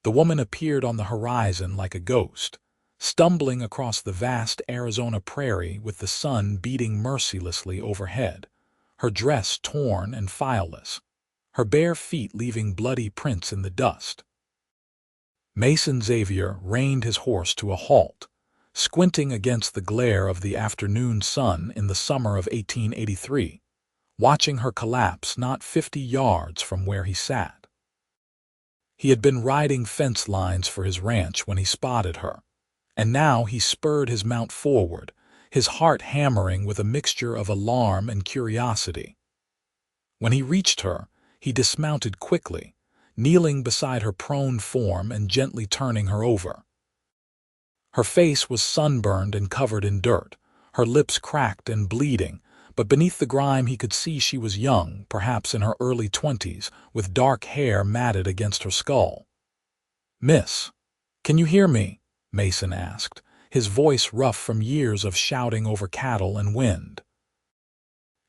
The woman appeared on the horizon like a ghost, stumbling across the vast Arizona prairie with the sun beating mercilessly overhead, her dress torn and fileless, her bare feet leaving bloody prints in the dust. Mason Xavier reined his horse to a halt, squinting against the glare of the afternoon sun in the summer of 1883, watching her collapse not 50 yards from where he sat. He had been riding fence lines for his ranch when he spotted her, and now he spurred his mount forward, his heart hammering with a mixture of alarm and curiosity. When he reached her, he dismounted quickly, kneeling beside her prone form and gently turning her over. Her face was sunburned and covered in dirt, her lips cracked and bleeding, but beneath the grime he could see she was young, perhaps in her early 20s, with dark hair matted against her skull. "Miss, can you hear me?" Mason asked, his voice rough from years of shouting over cattle and wind.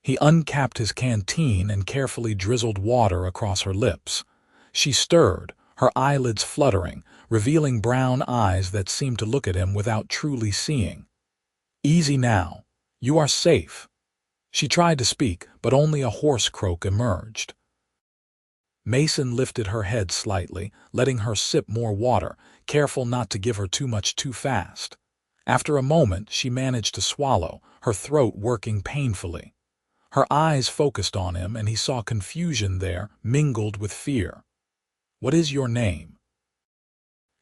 He uncapped his canteen and carefully drizzled water across her lips. She stirred, her eyelids fluttering, revealing brown eyes that seemed to look at him without truly seeing. "Easy now. You are safe." She tried to speak, but only a hoarse croak emerged. Mason lifted her head slightly, letting her sip more water, careful not to give her too much too fast. After a moment, she managed to swallow, her throat working painfully. Her eyes focused on him, and he saw confusion there, mingled with fear. "What is your name?"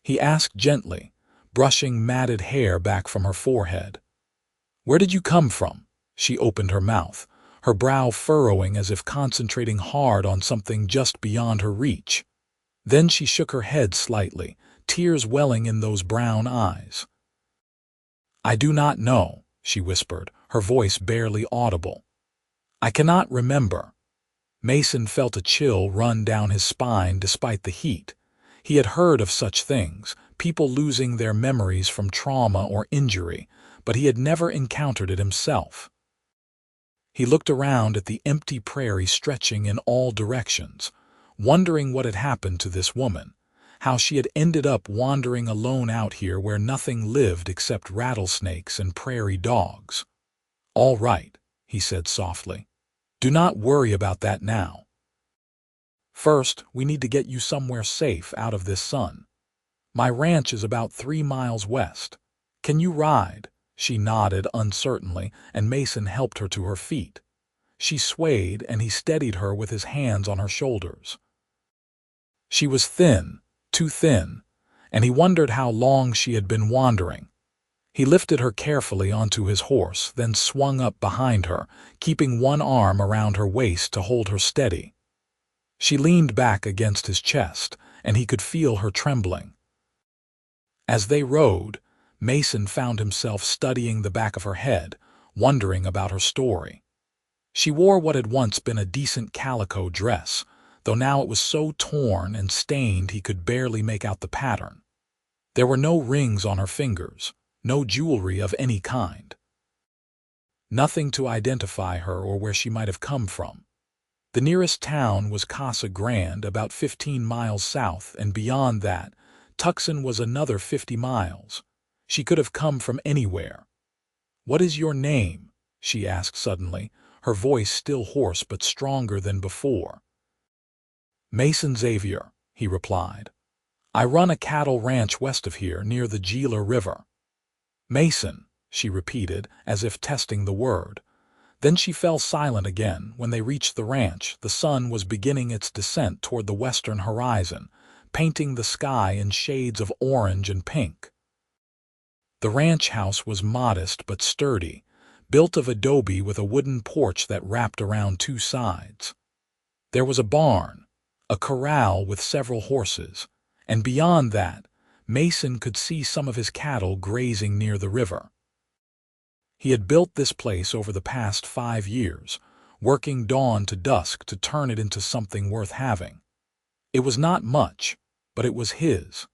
he asked gently, brushing matted hair back from her forehead. "Where did you come from?" She opened her mouth, her brow furrowing as if concentrating hard on something just beyond her reach. Then she shook her head slightly, tears welling in those brown eyes. "I do not know," she whispered, her voice barely audible. "I cannot remember." Mason felt a chill run down his spine despite the heat. He had heard of such things, people losing their memories from trauma or injury, but he had never encountered it himself. He looked around at the empty prairie stretching in all directions, wondering what had happened to this woman, how she had ended up wandering alone out here where nothing lived except rattlesnakes and prairie dogs. "All right," he said softly. "Do not worry about that now. First, we need to get you somewhere safe out of this sun. My ranch is about 3 miles west. Can you ride?" She nodded uncertainly, and Mason helped her to her feet. She swayed, and he steadied her with his hands on her shoulders. She was thin, too thin, and he wondered how long she had been wandering. He lifted her carefully onto his horse, then swung up behind her, keeping one arm around her waist to hold her steady. She leaned back against his chest, and he could feel her trembling. As they rode, Mason found himself studying the back of her head, wondering about her story. She wore what had once been a decent calico dress, though now it was so torn and stained he could barely make out the pattern. There were no rings on her fingers, no jewelry of any kind. Nothing to identify her or where she might have come from. The nearest town was Casa Grande, about 15 miles south, and beyond that, Tucson was another 50 miles. She could have come from anywhere. "What is your name?" she asked suddenly, her voice still hoarse but stronger than before. "Mason Xavier," he replied. "I run a cattle ranch west of here near the Gila River." "Mason," she repeated, as if testing the word. Then she fell silent again. When they reached the ranch, the sun was beginning its descent toward the western horizon, painting the sky in shades of orange and pink. The ranch house was modest but sturdy, built of adobe with a wooden porch that wrapped around 2 sides. There was a barn, a corral with several horses, and beyond that, Mason could see some of his cattle grazing near the river. He had built this place over the past 5 years, working dawn to dusk to turn it into something worth having. It was not much, but it was his.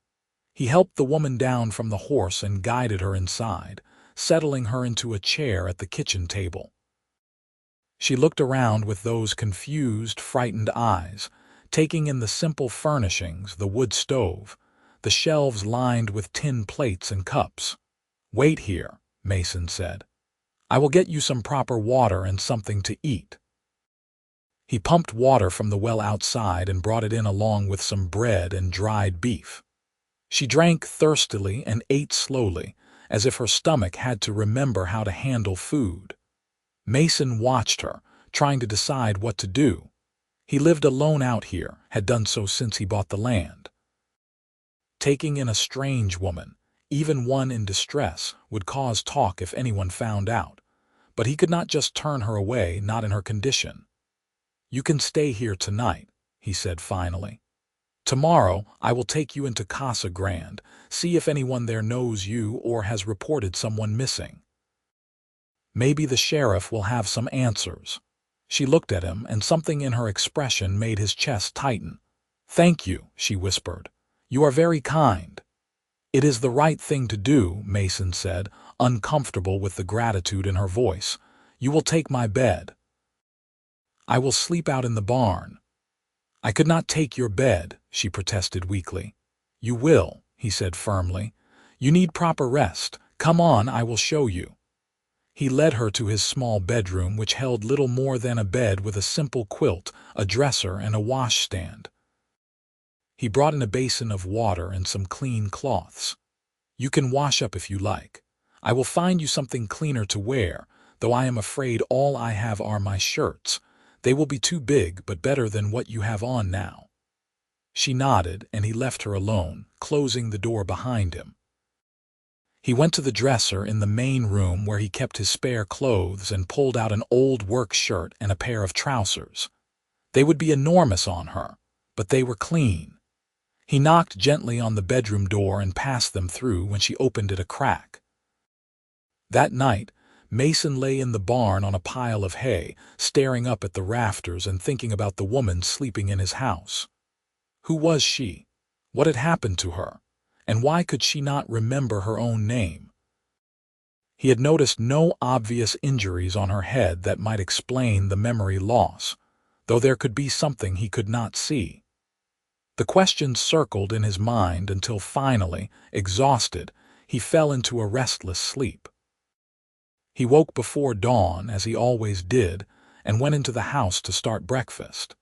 He helped the woman down from the horse and guided her inside, settling her into a chair at the kitchen table. She looked around with those confused, frightened eyes, taking in the simple furnishings, the wood stove, the shelves lined with tin plates and cups. "Wait here," Mason said. "I will get you some proper water and something to eat." He pumped water from the well outside and brought it in along with some bread and dried beef. She drank thirstily and ate slowly, as if her stomach had to remember how to handle food. Mason watched her, trying to decide what to do. He lived alone out here, had done so since he bought the land. Taking in a strange woman, even one in distress, would cause talk if anyone found out. But he could not just turn her away, not in her condition. "You can stay here tonight," he said finally. "Tomorrow I will take you into Casa Grande, see if anyone there knows you or has reported someone missing. Maybe the sheriff will have some answers." She looked at him, and something in her expression made his chest tighten. "Thank you," she whispered. "You are very kind." "It is the right thing to do," Mason said, uncomfortable with the gratitude in her voice. "You will take my bed." "I will sleep out in the barn." "I could not take your bed," she protested weakly. "You will," he said firmly. "You need proper rest. Come on, I will show you." He led her to his small bedroom, which held little more than a bed with a simple quilt, a dresser, and a washstand. He brought in a basin of water and some clean cloths. "You can wash up if you like. I will find you something cleaner to wear, though I am afraid all I have are my shirts. They will be too big, but better than what you have on now." She nodded, and he left her alone, closing the door behind him. He went to the dresser in the main room where he kept his spare clothes and pulled out an old work shirt and a pair of trousers. They would be enormous on her, but they were clean. He knocked gently on the bedroom door and passed them through when she opened it a crack. That night, Mason lay in the barn on a pile of hay, staring up at the rafters and thinking about the woman sleeping in his house. Who was she? What had happened to her? And why could she not remember her own name? He had noticed no obvious injuries on her head that might explain the memory loss, though there could be something he could not see. The questions circled in his mind until finally, exhausted, he fell into a restless sleep. He woke before dawn, as he always did, and went into the house to start breakfast.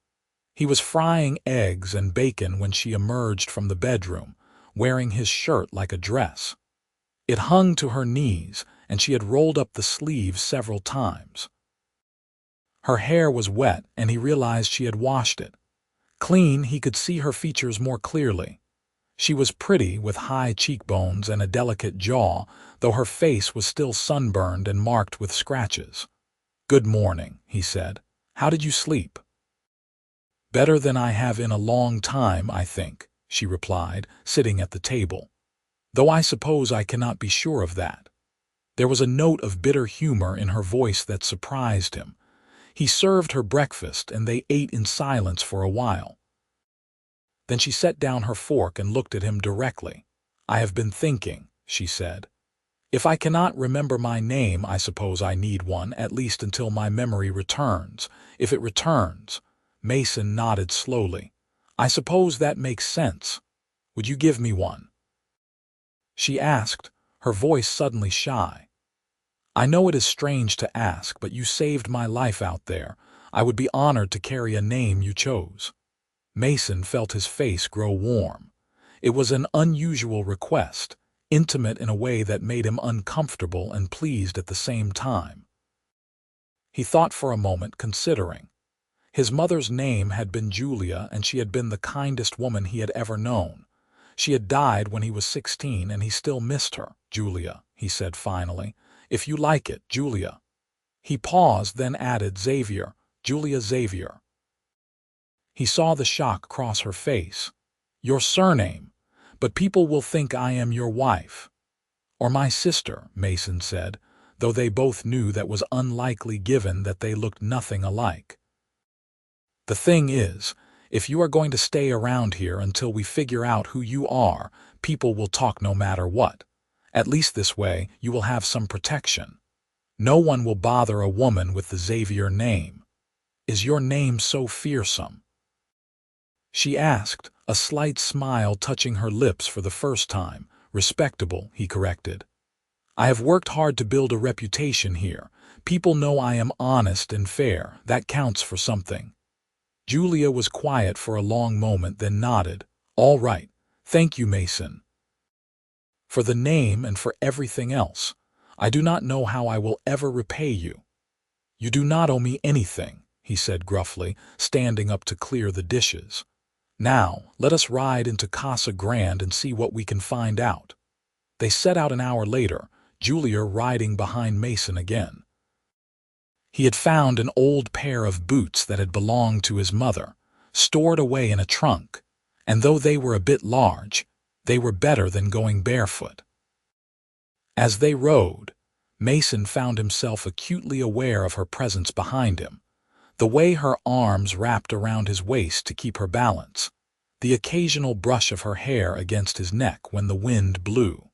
He was frying eggs and bacon when she emerged from the bedroom, wearing his shirt like a dress. It hung to her knees, and she had rolled up the sleeves several times. Her hair was wet, and he realized she had washed it. Clean, he could see her features more clearly. She was pretty, with high cheekbones and a delicate jaw, though her face was still sunburned and marked with scratches. "Good morning," he said. "How did you sleep?" "Better than I have in a long time, I think," she replied, sitting at the table. "Though I suppose I cannot be sure of that." There was a note of bitter humor in her voice that surprised him. He served her breakfast, and they ate in silence for a while. Then she set down her fork and looked at him directly. "I have been thinking," she said. "If I cannot remember my name, I suppose I need one, at least until my memory returns. If it returns—" Mason nodded slowly. "I suppose that makes sense. Would you give me one?" She asked, her voice suddenly shy. "I know it is strange to ask, but you saved my life out there. I would be honored to carry a name you chose." Mason felt his face grow warm. It was an unusual request, intimate in a way that made him uncomfortable and pleased at the same time. He thought for a moment, considering. His mother's name had been Julia, and she had been the kindest woman he had ever known. She had died when he was 16, and he still missed her. "Julia," he said finally. "If you like it, Julia." He paused, then added, "Xavier, Julia Xavier." He saw the shock cross her face. "Your surname, but people will think I am your wife." "Or my sister," Mason said, though they both knew that was unlikely given that they looked nothing alike. "The thing is, if you are going to stay around here until we figure out who you are, people will talk no matter what. At least this way you will have some protection. No one will bother a woman with the Xavier name. Is your name so fearsome?" She asked, a slight smile touching her lips for the first time. Respectable, he corrected. I have worked hard to build a reputation here. People know I am honest and fair. That counts for something. Julia was quiet for a long moment, then nodded. All right. Thank you, Mason. For the name and for everything else. I do not know how I will ever repay you. You do not owe me anything, he said gruffly, standing up to clear the dishes. Now, let us ride into Casa Grande and see what we can find out. They set out an hour later, Julia riding behind Mason again. He had found an old pair of boots that had belonged to his mother, stored away in a trunk, and though they were a bit large, they were better than going barefoot. As they rode, Mason found himself acutely aware of her presence behind him, the way her arms wrapped around his waist to keep her balance, the occasional brush of her hair against his neck when the wind blew.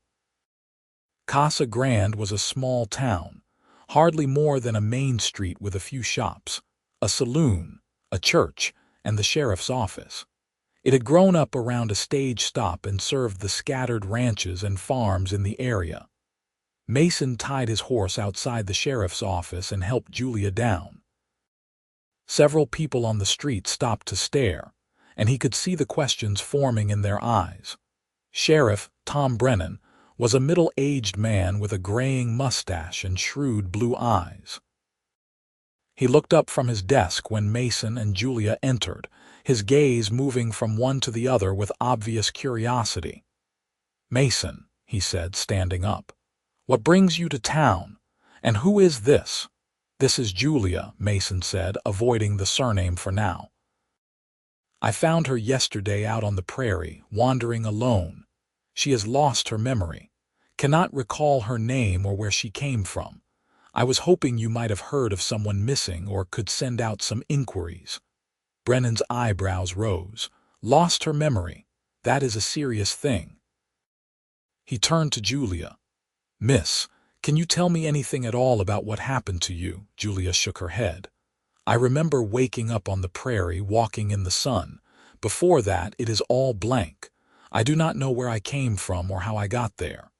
Casa Grande was a small town, hardly more than a main street with a few shops, a saloon, a church, and the sheriff's office. It had grown up around a stage stop and served the scattered ranches and farms in the area. Mason tied his horse outside the sheriff's office and helped Julia down. Several people on the street stopped to stare, and he could see the questions forming in their eyes. Sheriff Tom Brennan was a middle-aged man with a graying mustache and shrewd blue eyes. He looked up from his desk when Mason and Julia entered, his gaze moving from one to the other with obvious curiosity. Mason, he said, standing up, what brings you to town? And who is this? This is Julia, Mason said, avoiding the surname for now. I found her yesterday out on the prairie, wandering alone. She has lost her memory, cannot recall her name or where she came from. I was hoping you might have heard of someone missing or could send out some inquiries. Brennan's eyebrows rose. Lost her memory. That is a serious thing. He turned to Julia. Miss, can you tell me anything at all about what happened to you? Julia shook her head. I remember waking up on the prairie, walking in the sun. Before that, it is all blank. I do not know where I came from or how I got there.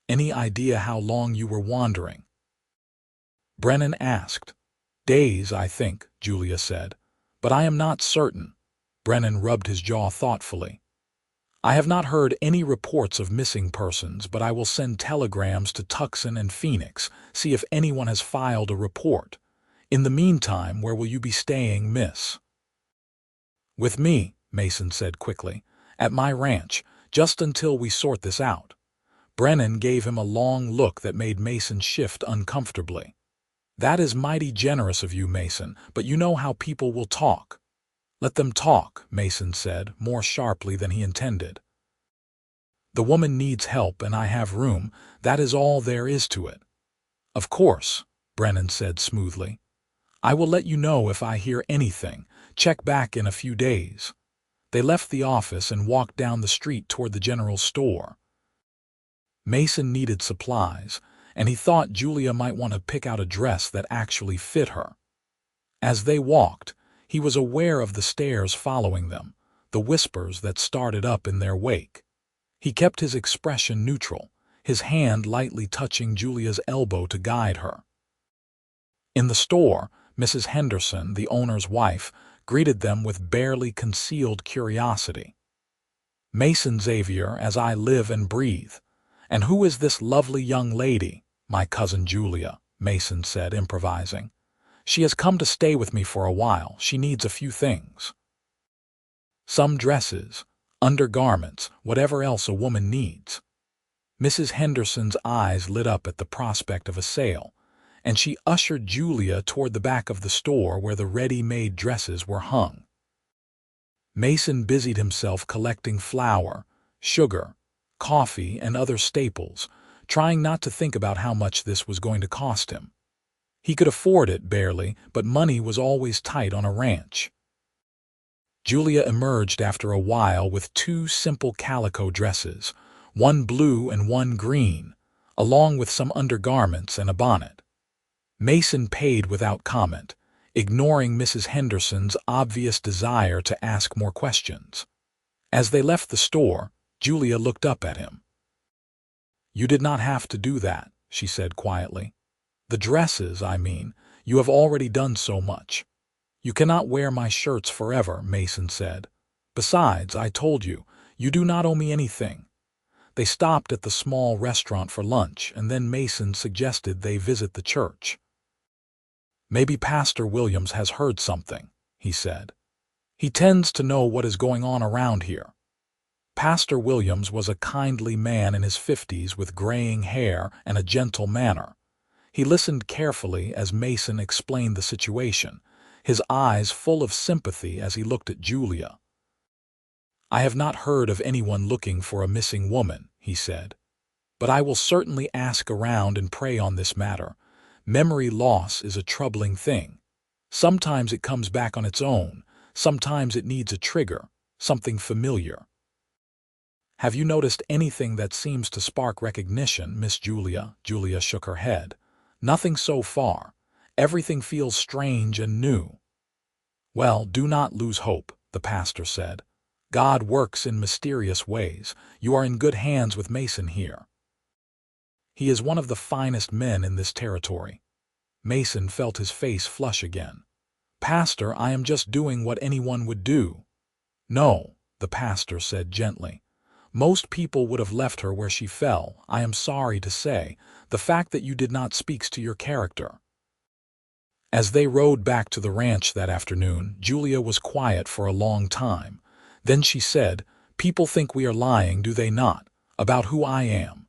Any idea how long you were wandering? Brennan asked. Days, I think, Julia said. But I am not certain. Brennan rubbed his jaw thoughtfully. I have not heard any reports of missing persons, but I will send telegrams to Tucson and Phoenix, see if anyone has filed a report. In the meantime, where will you be staying, miss? With me, Mason said quickly, at my ranch, just until we sort this out. Brennan gave him a long look that made Mason shift uncomfortably. That is mighty generous of you, Mason, but you know how people will talk. Let them talk, Mason said, more sharply than he intended. The woman needs help and I have room, that is all there is to it. Of course, Brennan said smoothly. I will let you know if I hear anything. Check back in a few days. They left the office and walked down the street toward the general store. Mason needed supplies, and he thought Julia might want to pick out a dress that actually fit her. As they walked, he was aware of the stares following them, the whispers that started up in their wake. He kept his expression neutral, his hand lightly touching Julia's elbow to guide her. In the store, Mrs. Henderson, the owner's wife, greeted them with barely concealed curiosity. Mason Xavier, as I live and breathe. And who is this lovely young lady? My cousin Julia, Mason said, improvising. She has come to stay with me for a while. She needs a few things. Some dresses, undergarments, whatever else a woman needs. Mrs. Henderson's eyes lit up at the prospect of a sale, and she ushered Julia toward the back of the store where the ready-made dresses were hung. Mason busied himself collecting flour, sugar, coffee, and other staples, trying not to think about how much this was going to cost him. He could afford it barely, but money was always tight on a ranch. Julia emerged after a while with 2 simple calico dresses, one blue and one green, along with some undergarments and a bonnet. Mason paid without comment, ignoring Mrs. Henderson's obvious desire to ask more questions. As they left the store, Julia looked up at him. "You did not have to do that," she said quietly. "The dresses, I mean, you have already done so much." "You cannot wear my shirts forever," Mason said. "Besides, I told you, you do not owe me anything." They stopped at the small restaurant for lunch, and then Mason suggested they visit the church. "Maybe Pastor Williams has heard something," he said. "He tends to know what is going on around here." Pastor Williams was a kindly man in his 50s with graying hair and a gentle manner. He listened carefully as Mason explained the situation, his eyes full of sympathy as he looked at Julia. "I have not heard of anyone looking for a missing woman," he said. "But I will certainly ask around and pray on this matter. Memory loss is a troubling thing. Sometimes it comes back on its own, sometimes it needs a trigger, something familiar." "Have you noticed anything that seems to spark recognition, Miss Julia?" Julia shook her head. "Nothing so far. Everything feels strange and new." "Well, do not lose hope," the pastor said. "God works in mysterious ways. You are in good hands with Mason here. He is one of the finest men in this territory." Mason felt his face flush again. "Pastor, I am just doing what anyone would do." "No," the pastor said gently. "Most people would have left her where she fell. I am sorry to say, the fact that you did not speaks to your character." As they rode back to the ranch that afternoon, Julia was quiet for a long time. Then she said, "People think we are lying, do they not, about who I am?"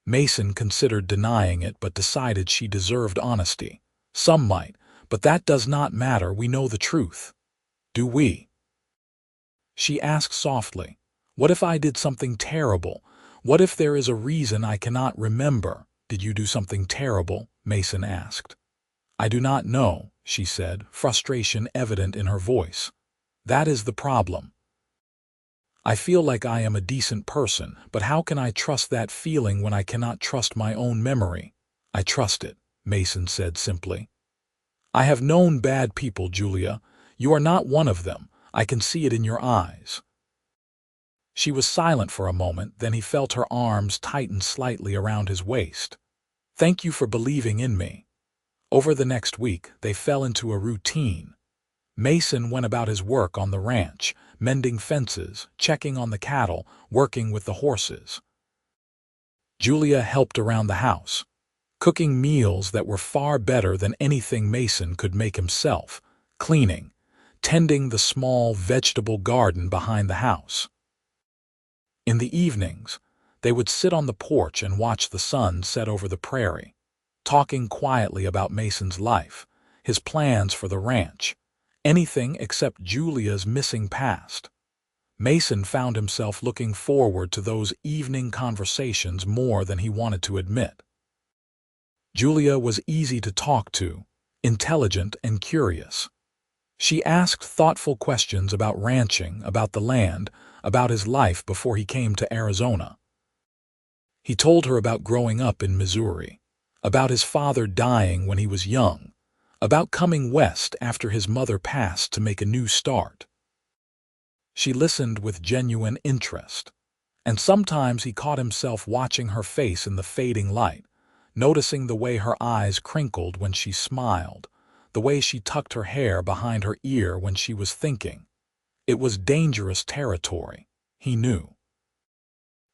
Mason considered denying it, but decided she deserved honesty. "Some might, but that does not matter. We know the truth." "Do we?" She asked softly. "What if I did something terrible? What if there is a reason I cannot remember?" "Did you do something terrible?" Mason asked. "I do not know," she said, frustration evident in her voice. "That is the problem. I feel like I am a decent person, but how can I trust that feeling when I cannot trust my own memory?" "I trust it," Mason said simply. "I have known bad people, Julia. You are not one of them. I can see it in your eyes." She was silent for a moment, then he felt her arms tighten slightly around his waist. "Thank you for believing in me." Over the next week, they fell into a routine. Mason went about his work on the ranch, mending fences, checking on the cattle, working with the horses. Julia helped around the house, cooking meals that were far better than anything Mason could make himself, cleaning, tending the small vegetable garden behind the house. In the evenings, they would sit on the porch and watch the sun set over the prairie, talking quietly about Mason's life, his plans for the ranch, anything except Julia's missing past. Mason found himself looking forward to those evening conversations more than he wanted to admit. Julia was easy to talk to, intelligent and curious. She asked thoughtful questions about ranching, about the land, about his life before he came to Arizona. He told her about growing up in Missouri, about his father dying when he was young, about coming west after his mother passed to make a new start. She listened with genuine interest, and sometimes he caught himself watching her face in the fading light, noticing the way her eyes crinkled when she smiled, the way she tucked her hair behind her ear when she was thinking. It was dangerous territory, he knew.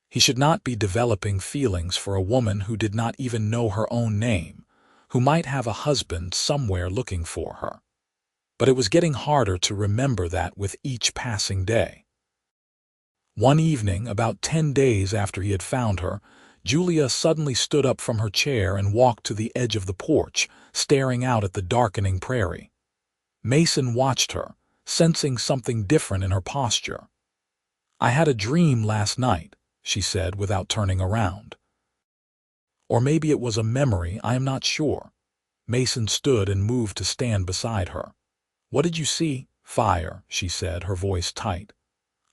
He should not be developing feelings for a woman who did not even know her own name, who might have a husband somewhere looking for her. But it was getting harder to remember that with each passing day. One evening, about 10 days after he had found her, Julia suddenly stood up from her chair and walked to the edge of the porch, staring out at the darkening prairie. Mason watched her, sensing something different in her posture. "I had a dream last night," she said without turning around. Or maybe it was a memory, I am not sure. Mason stood and moved to stand beside her. "What did you see?" "Fire," she said, her voice tight.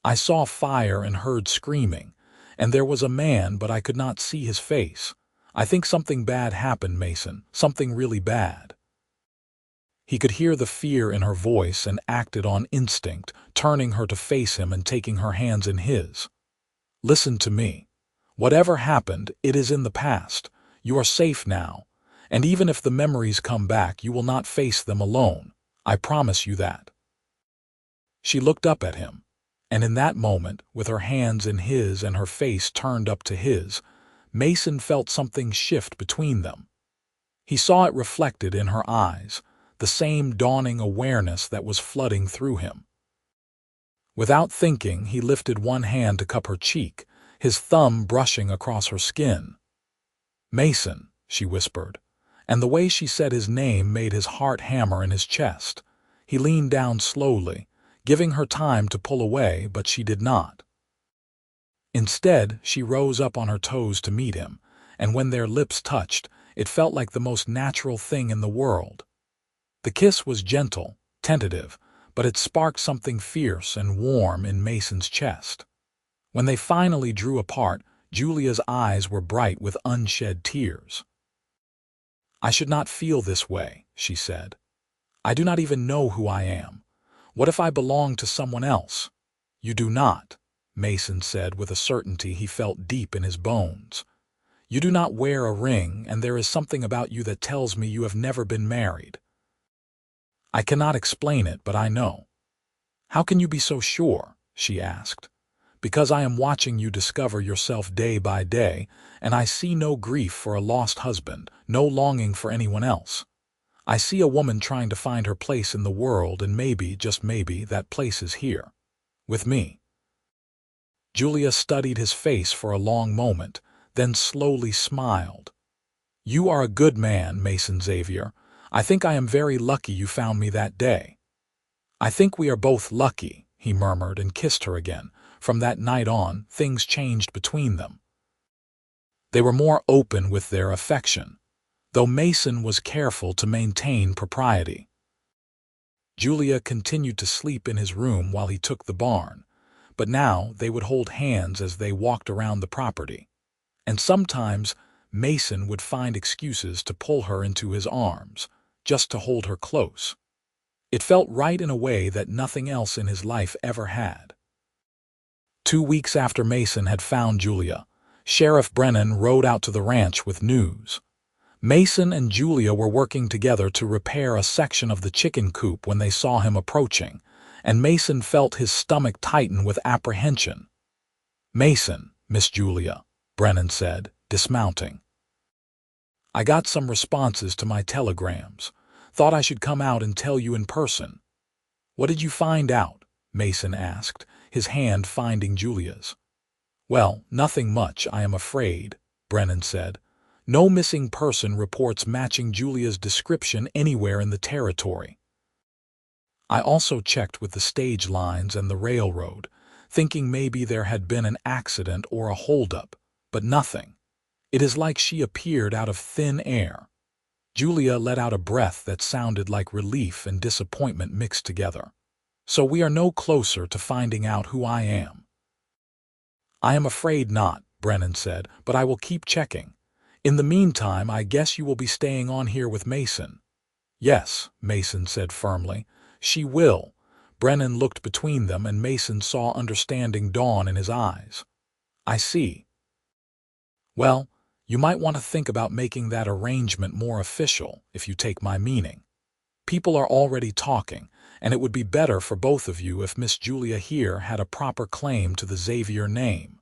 "I saw fire and heard screaming, and there was a man, but I could not see his face. I think something bad happened, Mason, something really bad." He could hear the fear in her voice and acted on instinct, turning her to face him and taking her hands in his. "Listen to me. Whatever happened, it is in the past. You are safe now, and even if the memories come back, you will not face them alone. I promise you that." She looked up at him, and in that moment, with her hands in his and her face turned up to his, Mason felt something shift between them. He saw it reflected in her eyes, the same dawning awareness that was flooding through him. Without thinking, he lifted one hand to cup her cheek, his thumb brushing across her skin. "Mason," she whispered, and the way she said his name made his heart hammer in his chest. He leaned down slowly, giving her time to pull away, but she did not. Instead, she rose up on her toes to meet him, and when their lips touched, it felt like the most natural thing in the world. The kiss was gentle, tentative, but it sparked something fierce and warm in Mason's chest. When they finally drew apart, Julia's eyes were bright with unshed tears. "I should not feel this way," she said. "I do not even know who I am. What if I belong to someone else?" "You do not," Mason said with a certainty he felt deep in his bones. "You do not wear a ring, and there is something about you that tells me you have never been married. I cannot explain it, but I know." "How can you be so sure?" she asked. "Because I am watching you discover yourself day by day, and I see no grief for a lost husband, no longing for anyone else. I see a woman trying to find her place in the world, and maybe, just maybe, that place is here. With me." Julia studied his face for a long moment, then slowly smiled. "You are a good man, Mason Xavier. I think I am very lucky you found me that day." "I think we are both lucky," he murmured and kissed her again. From that night on, things changed between them. They were more open with their affection, though Mason was careful to maintain propriety. Julia continued to sleep in his room while he took the barn, but now they would hold hands as they walked around the property. And sometimes Mason would find excuses to pull her into his arms, just to hold her close. It felt right in a way that nothing else in his life ever had. 2 weeks after Mason had found Julia, Sheriff Brennan rode out to the ranch with news. Mason and Julia were working together to repair a section of the chicken coop when they saw him approaching, and Mason felt his stomach tighten with apprehension. "Mason, Miss Julia," Brennan said, dismounting. "I got some responses to my telegrams. Thought I should come out and tell you in person." "What did you find out?" Mason asked, his hand finding Julia's. "Well, nothing much, I am afraid," Brennan said. "No missing person reports matching Julia's description anywhere in the territory. I also checked with the stage lines and the railroad, thinking maybe there had been an accident or a holdup, but nothing. It is like she appeared out of thin air." Julia let out a breath that sounded like relief and disappointment mixed together. "So we are no closer to finding out who I am." "I am afraid not," Brennan said, "but I will keep checking. In the meantime, I guess you will be staying on here with Mason." "Yes," Mason said firmly. "She will." Brennan looked between them, and Mason saw understanding dawn in his eyes. "I see. Well, you might want to think about making that arrangement more official, if you take my meaning. People are already talking, and it would be better for both of you if Miss Julia here had a proper claim to the Xavier name."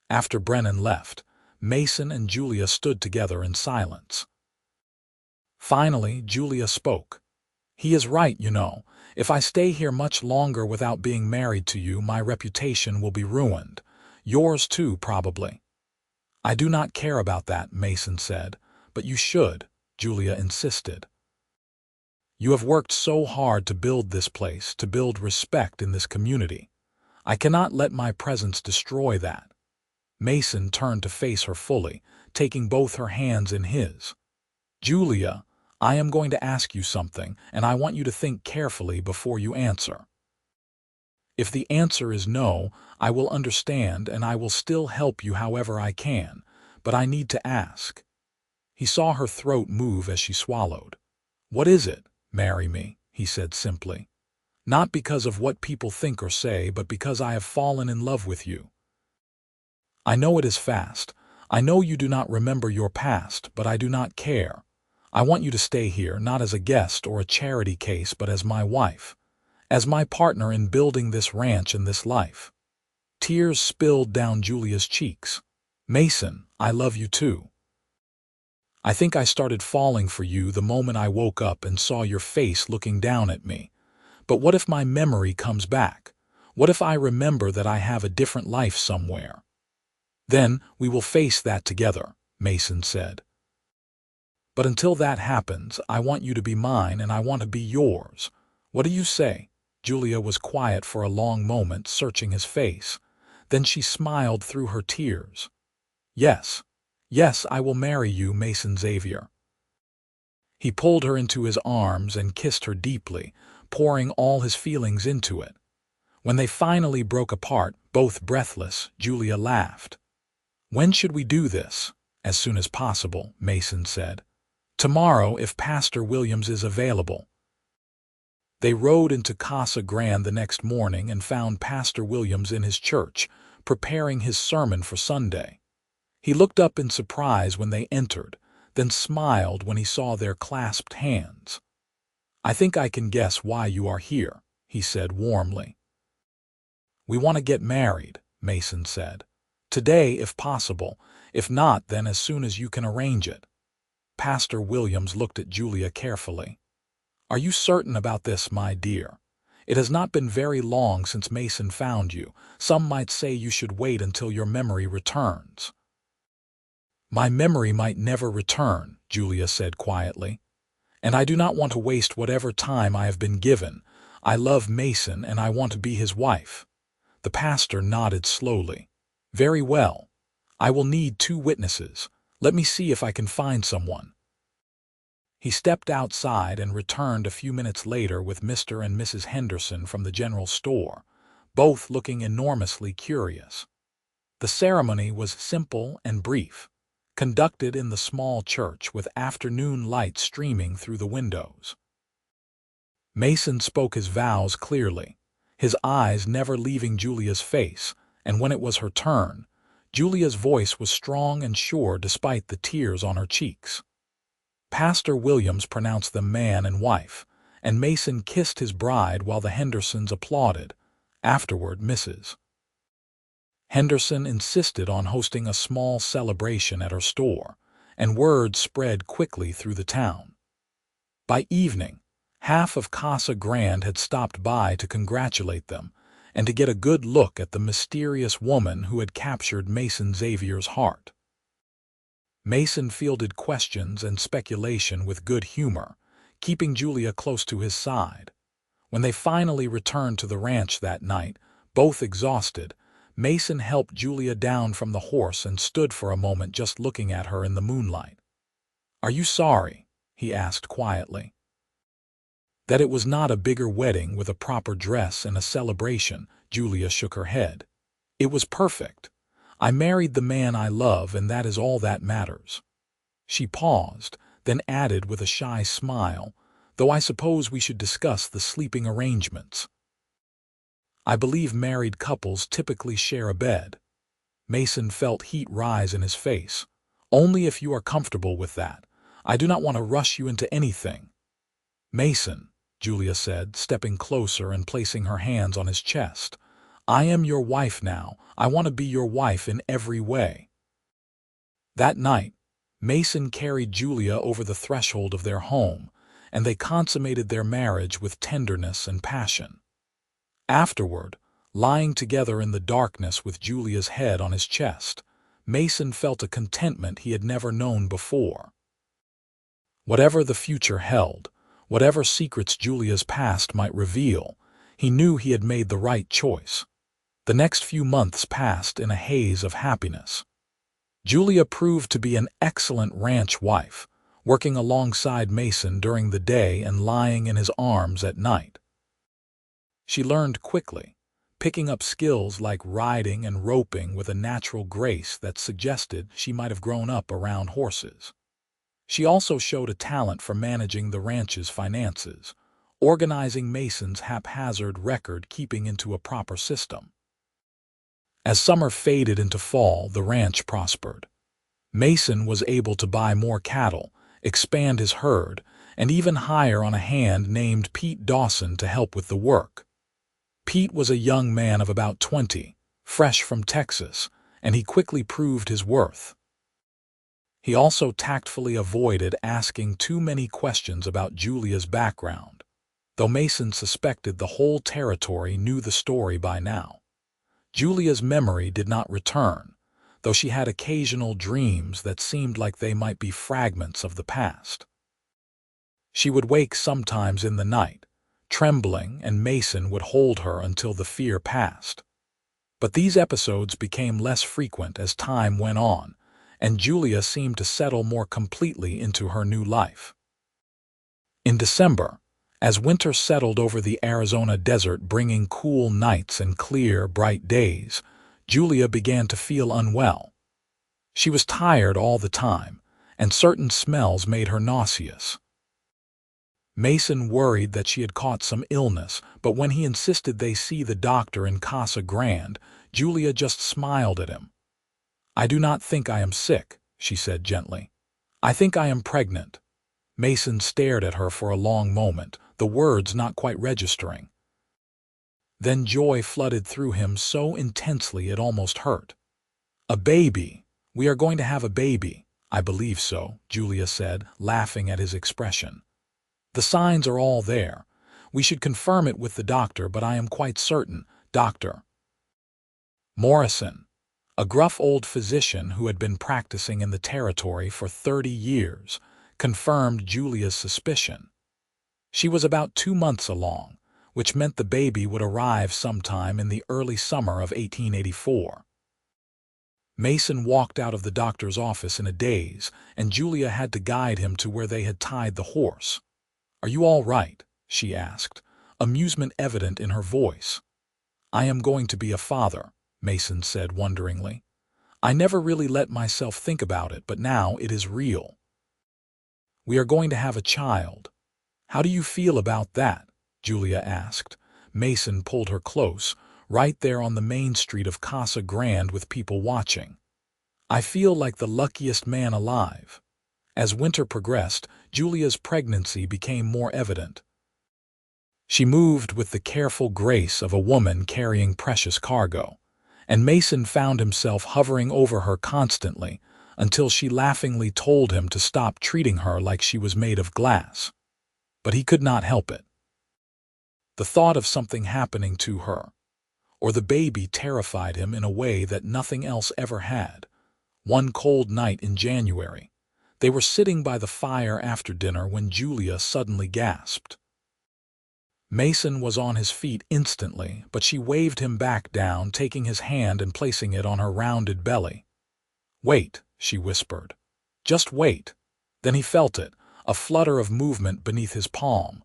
After Brennan left, Mason and Julia stood together in silence. Finally, Julia spoke. "He is right, you know. If I stay here much longer without being married to you, my reputation will be ruined. Yours too, probably." "I do not care about that," Mason said. "But you should," Julia insisted. "You have worked so hard to build this place, to build respect in this community. I cannot let my presence destroy that." Mason turned to face her fully, taking both her hands in his. "Julia, I am going to ask you something, and I want you to think carefully before you answer. If the answer is no, I will understand and I will still help you however I can, but I need to ask." He saw her throat move as she swallowed. "What is it?" "Marry me," he said simply. "Not because of what people think or say, but because I have fallen in love with you. I know it is fast. I know you do not remember your past, but I do not care. I want you to stay here, not as a guest or a charity case, but as my wife, as my partner in building this ranch and this life." Tears spilled down Julia's cheeks. "Mason, I love you too. I think I started falling for you the moment I woke up and saw your face looking down at me. But what if my memory comes back? What if I remember that I have a different life somewhere?" "Then we will face that together," Mason said. "But until that happens, I want you to be mine and I want to be yours. What do you say?" Julia was quiet for a long moment, searching his face. Then she smiled through her tears. "Yes, yes, I will marry you, Mason Xavier." He pulled her into his arms and kissed her deeply, pouring all his feelings into it. When they finally broke apart, both breathless, Julia laughed. "When should we do this?" "As soon as possible," Mason said. "Tomorrow, if Pastor Williams is available." They rode into Casa Grande the next morning and found Pastor Williams in his church, preparing his sermon for Sunday. He looked up in surprise when they entered, then smiled when he saw their clasped hands. "I think I can guess why you are here," he said warmly. "We want to get married," Mason said. "Today, if possible. If not, then as soon as you can arrange it." Pastor Williams looked at Julia carefully. "Are you certain about this, my dear? It has not been very long since Mason found you. Some might say you should wait until your memory returns." "My memory might never return," Julia said quietly. "And I do not want to waste whatever time I have been given. I love Mason and I want to be his wife." The pastor nodded slowly. "Very well. I will need 2 witnesses. Let me see if I can find someone." He stepped outside and returned a few minutes later with Mr. and Mrs. Henderson from the general store, both looking enormously curious. The ceremony was simple and brief, conducted in the small church with afternoon light streaming through the windows. Mason spoke his vows clearly, his eyes never leaving Julia's face, and when it was her turn, Julia's voice was strong and sure despite the tears on her cheeks. Pastor Williams pronounced them man and wife, and Mason kissed his bride while the Hendersons applauded. Afterward, Mrs. Henderson insisted on hosting a small celebration at her store, and word spread quickly through the town. By evening, half of Casa Grande had stopped by to congratulate them and to get a good look at the mysterious woman who had captured Mason Xavier's heart. Mason fielded questions and speculation with good humor, keeping Julia close to his side. When they finally returned to the ranch that night, both exhausted, Mason helped Julia down from the horse and stood for a moment just looking at her in the moonlight. "Are you sorry?" he asked quietly. "That it was not a bigger wedding with a proper dress and a celebration?" Julia shook her head. "It was perfect. I married the man I love, and that is all that matters." She paused, then added with a shy smile, "Though I suppose we should discuss the sleeping arrangements. I believe married couples typically share a bed." Mason felt heat rise in his face. "Only if you are comfortable with that. I do not want to rush you into anything." "Mason," Julia said, stepping closer and placing her hands on his chest, "I am your wife now. I want to be your wife in every way." That night, Mason carried Julia over the threshold of their home, and they consummated their marriage with tenderness and passion. Afterward, lying together in the darkness with Julia's head on his chest, Mason felt a contentment he had never known before. Whatever the future held, whatever secrets Julia's past might reveal, he knew he had made the right choice. The next few months passed in a haze of happiness. Julia proved to be an excellent ranch wife, working alongside Mason during the day and lying in his arms at night. She learned quickly, picking up skills like riding and roping with a natural grace that suggested she might have grown up around horses. She also showed a talent for managing the ranch's finances, organizing Mason's haphazard record-keeping into a proper system. As summer faded into fall, the ranch prospered. Mason was able to buy more cattle, expand his herd, and even hire on a hand named Pete Dawson to help with the work. Pete was a young man of about 20, fresh from Texas, and he quickly proved his worth. He also tactfully avoided asking too many questions about Julia's background, though Mason suspected the whole territory knew the story by now. Julia's memory did not return, though she had occasional dreams that seemed like they might be fragments of the past. She would wake sometimes in the night, trembling, and Mason would hold her until the fear passed. But these episodes became less frequent as time went on, and Julia seemed to settle more completely into her new life. In December, as winter settled over the Arizona desert bringing cool nights and clear, bright days, Julia began to feel unwell. She was tired all the time, and certain smells made her nauseous. Mason worried that she had caught some illness, but when he insisted they see the doctor in Casa Grande, Julia just smiled at him. "I do not think I am sick," she said gently. "I think I am pregnant." Mason stared at her for a long moment, the words not quite registering. Then joy flooded through him so intensely it almost hurt. "A baby! We are going to have a baby." "I believe so," Julia said, laughing at his expression. "The signs are all there. We should confirm it with the doctor, but I am quite certain, Dr. Morrison, a gruff old physician who had been practicing in the territory for 30 years, confirmed Julia's suspicion. She was about 2 months along, which meant the baby would arrive sometime in the early summer of 1884. Mason walked out of the doctor's office in a daze, and Julia had to guide him to where they had tied the horse. "Are you all right?" she asked, amusement evident in her voice. "I am going to be a father," Mason said wonderingly. "I never really let myself think about it, but now it is real. We are going to have a child." "How do you feel about that?" Julia asked. Mason pulled her close, right there on the main street of Casa Grande with people watching. "I feel like the luckiest man alive." As winter progressed, Julia's pregnancy became more evident. She moved with the careful grace of a woman carrying precious cargo, and Mason found himself hovering over her constantly until she laughingly told him to stop treating her like she was made of glass. But he could not help it. The thought of something happening to her, or the baby, terrified him in a way that nothing else ever had. One cold night in January, they were sitting by the fire after dinner when Julia suddenly gasped. Mason was on his feet instantly, but she waved him back down, taking his hand and placing it on her rounded belly. "Wait," she whispered. "Just wait." Then he felt it, a flutter of movement beneath his palm,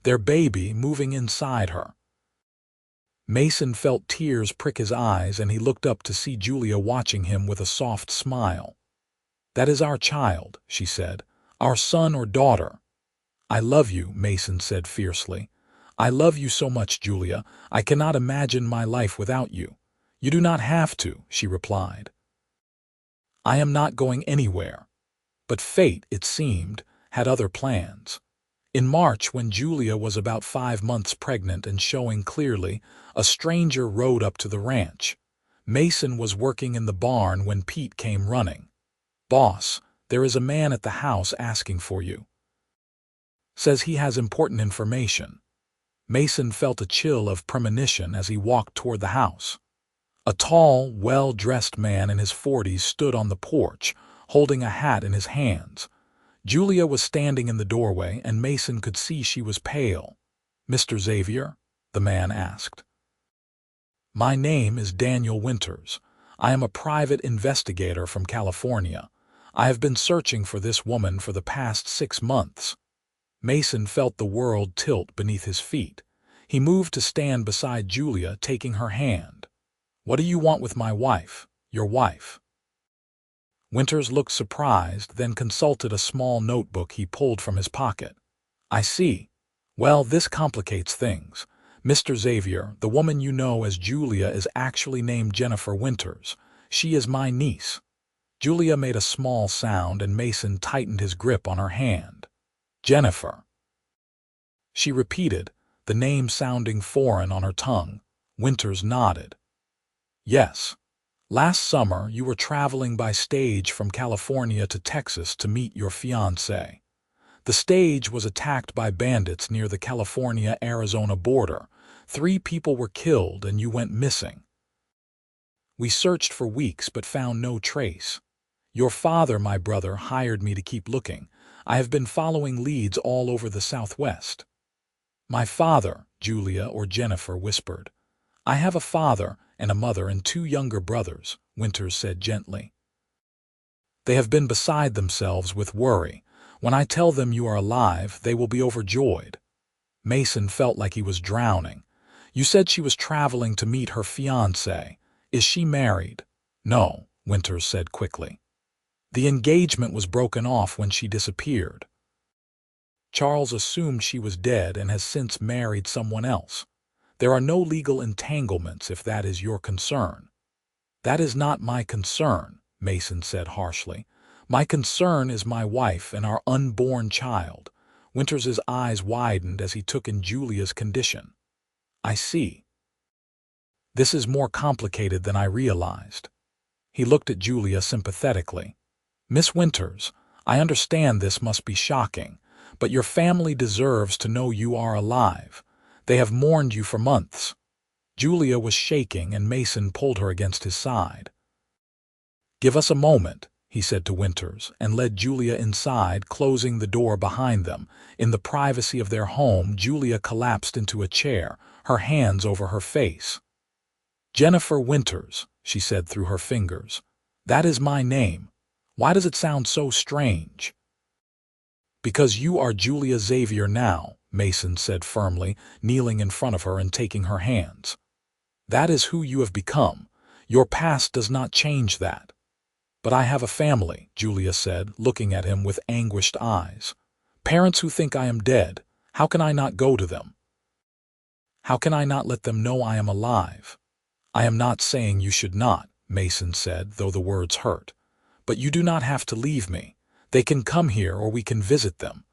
their baby moving inside her. Mason felt tears prick his eyes, and he looked up to see Julia watching him with a soft smile. "That is our child," she said, "our son or daughter." "I love you," Mason said fiercely. "I love you so much, Julia. I cannot imagine my life without you." "You do not have to," she replied. "I am not going anywhere." But fate, it seemed, had other plans. In March, when Julia was about 5 months pregnant and showing clearly, a stranger rode up to the ranch. Mason was working in the barn when Pete came running. "Boss, there is a man at the house asking for you. Says he has important information." Mason felt a chill of premonition as he walked toward the house. A tall, well-dressed man in his 40s stood on the porch, holding a hat in his hands. Julia was standing in the doorway, and Mason could see she was pale. "Mr. Xavier?" the man asked. "My name is Daniel Winters. I am a private investigator from California. I have been searching for this woman for the past 6 months. Mason felt the world tilt beneath his feet. He moved to stand beside Julia, taking her hand. "What do you want with my wife, your wife?" Winters looked surprised, then consulted a small notebook he pulled from his pocket. I see. Well, this complicates things. Mr. Xavier, the woman you know as Julia is actually named Jennifer Winters. She is my niece. Julia made a small sound and Mason tightened his grip on her hand. Jennifer. She repeated, the name sounding foreign on her tongue. Winters nodded. Yes. Last summer, you were traveling by stage from California to Texas to meet your fiancé. The stage was attacked by bandits near the California-Arizona border. 3 people were killed and you went missing. We searched for weeks but found no trace. Your father, my brother, hired me to keep looking. I have been following leads all over the Southwest. My father, Julia or Jennifer whispered. I have a father and a mother and 2 younger brothers, Winters said gently. They have been beside themselves with worry. When I tell them you are alive, they will be overjoyed. Mason felt like he was drowning. You said she was traveling to meet her fiancé. Is she married? No, Winters said quickly. The engagement was broken off when she disappeared. Charles assumed she was dead and has since married someone else. There are no legal entanglements if that is your concern. That is not my concern, Mason said harshly. My concern is my wife and our unborn child. Winters's eyes widened as he took in Julia's condition. I see. This is more complicated than I realized. He looked at Julia sympathetically. Miss Winters, I understand this must be shocking, but your family deserves to know you are alive. They have mourned you for months. Julia was shaking and Mason pulled her against his side. Give us a moment, he said to Winters, and led Julia inside, closing the door behind them. In the privacy of their home, Julia collapsed into a chair, her hands over her face. Jennifer Winters, she said through her fingers. That is my name. Why does it sound so strange? Because you are Julia Xavier now, Mason said firmly, kneeling in front of her and taking her hands. That is who you have become. Your past does not change that. But I have a family, Julia said, looking at him with anguished eyes. Parents who think I am dead. How can I not go to them? How can I not let them know I am alive? I am not saying you should not, Mason said, though the words hurt. But you do not have to leave me. They can come here or we can visit them.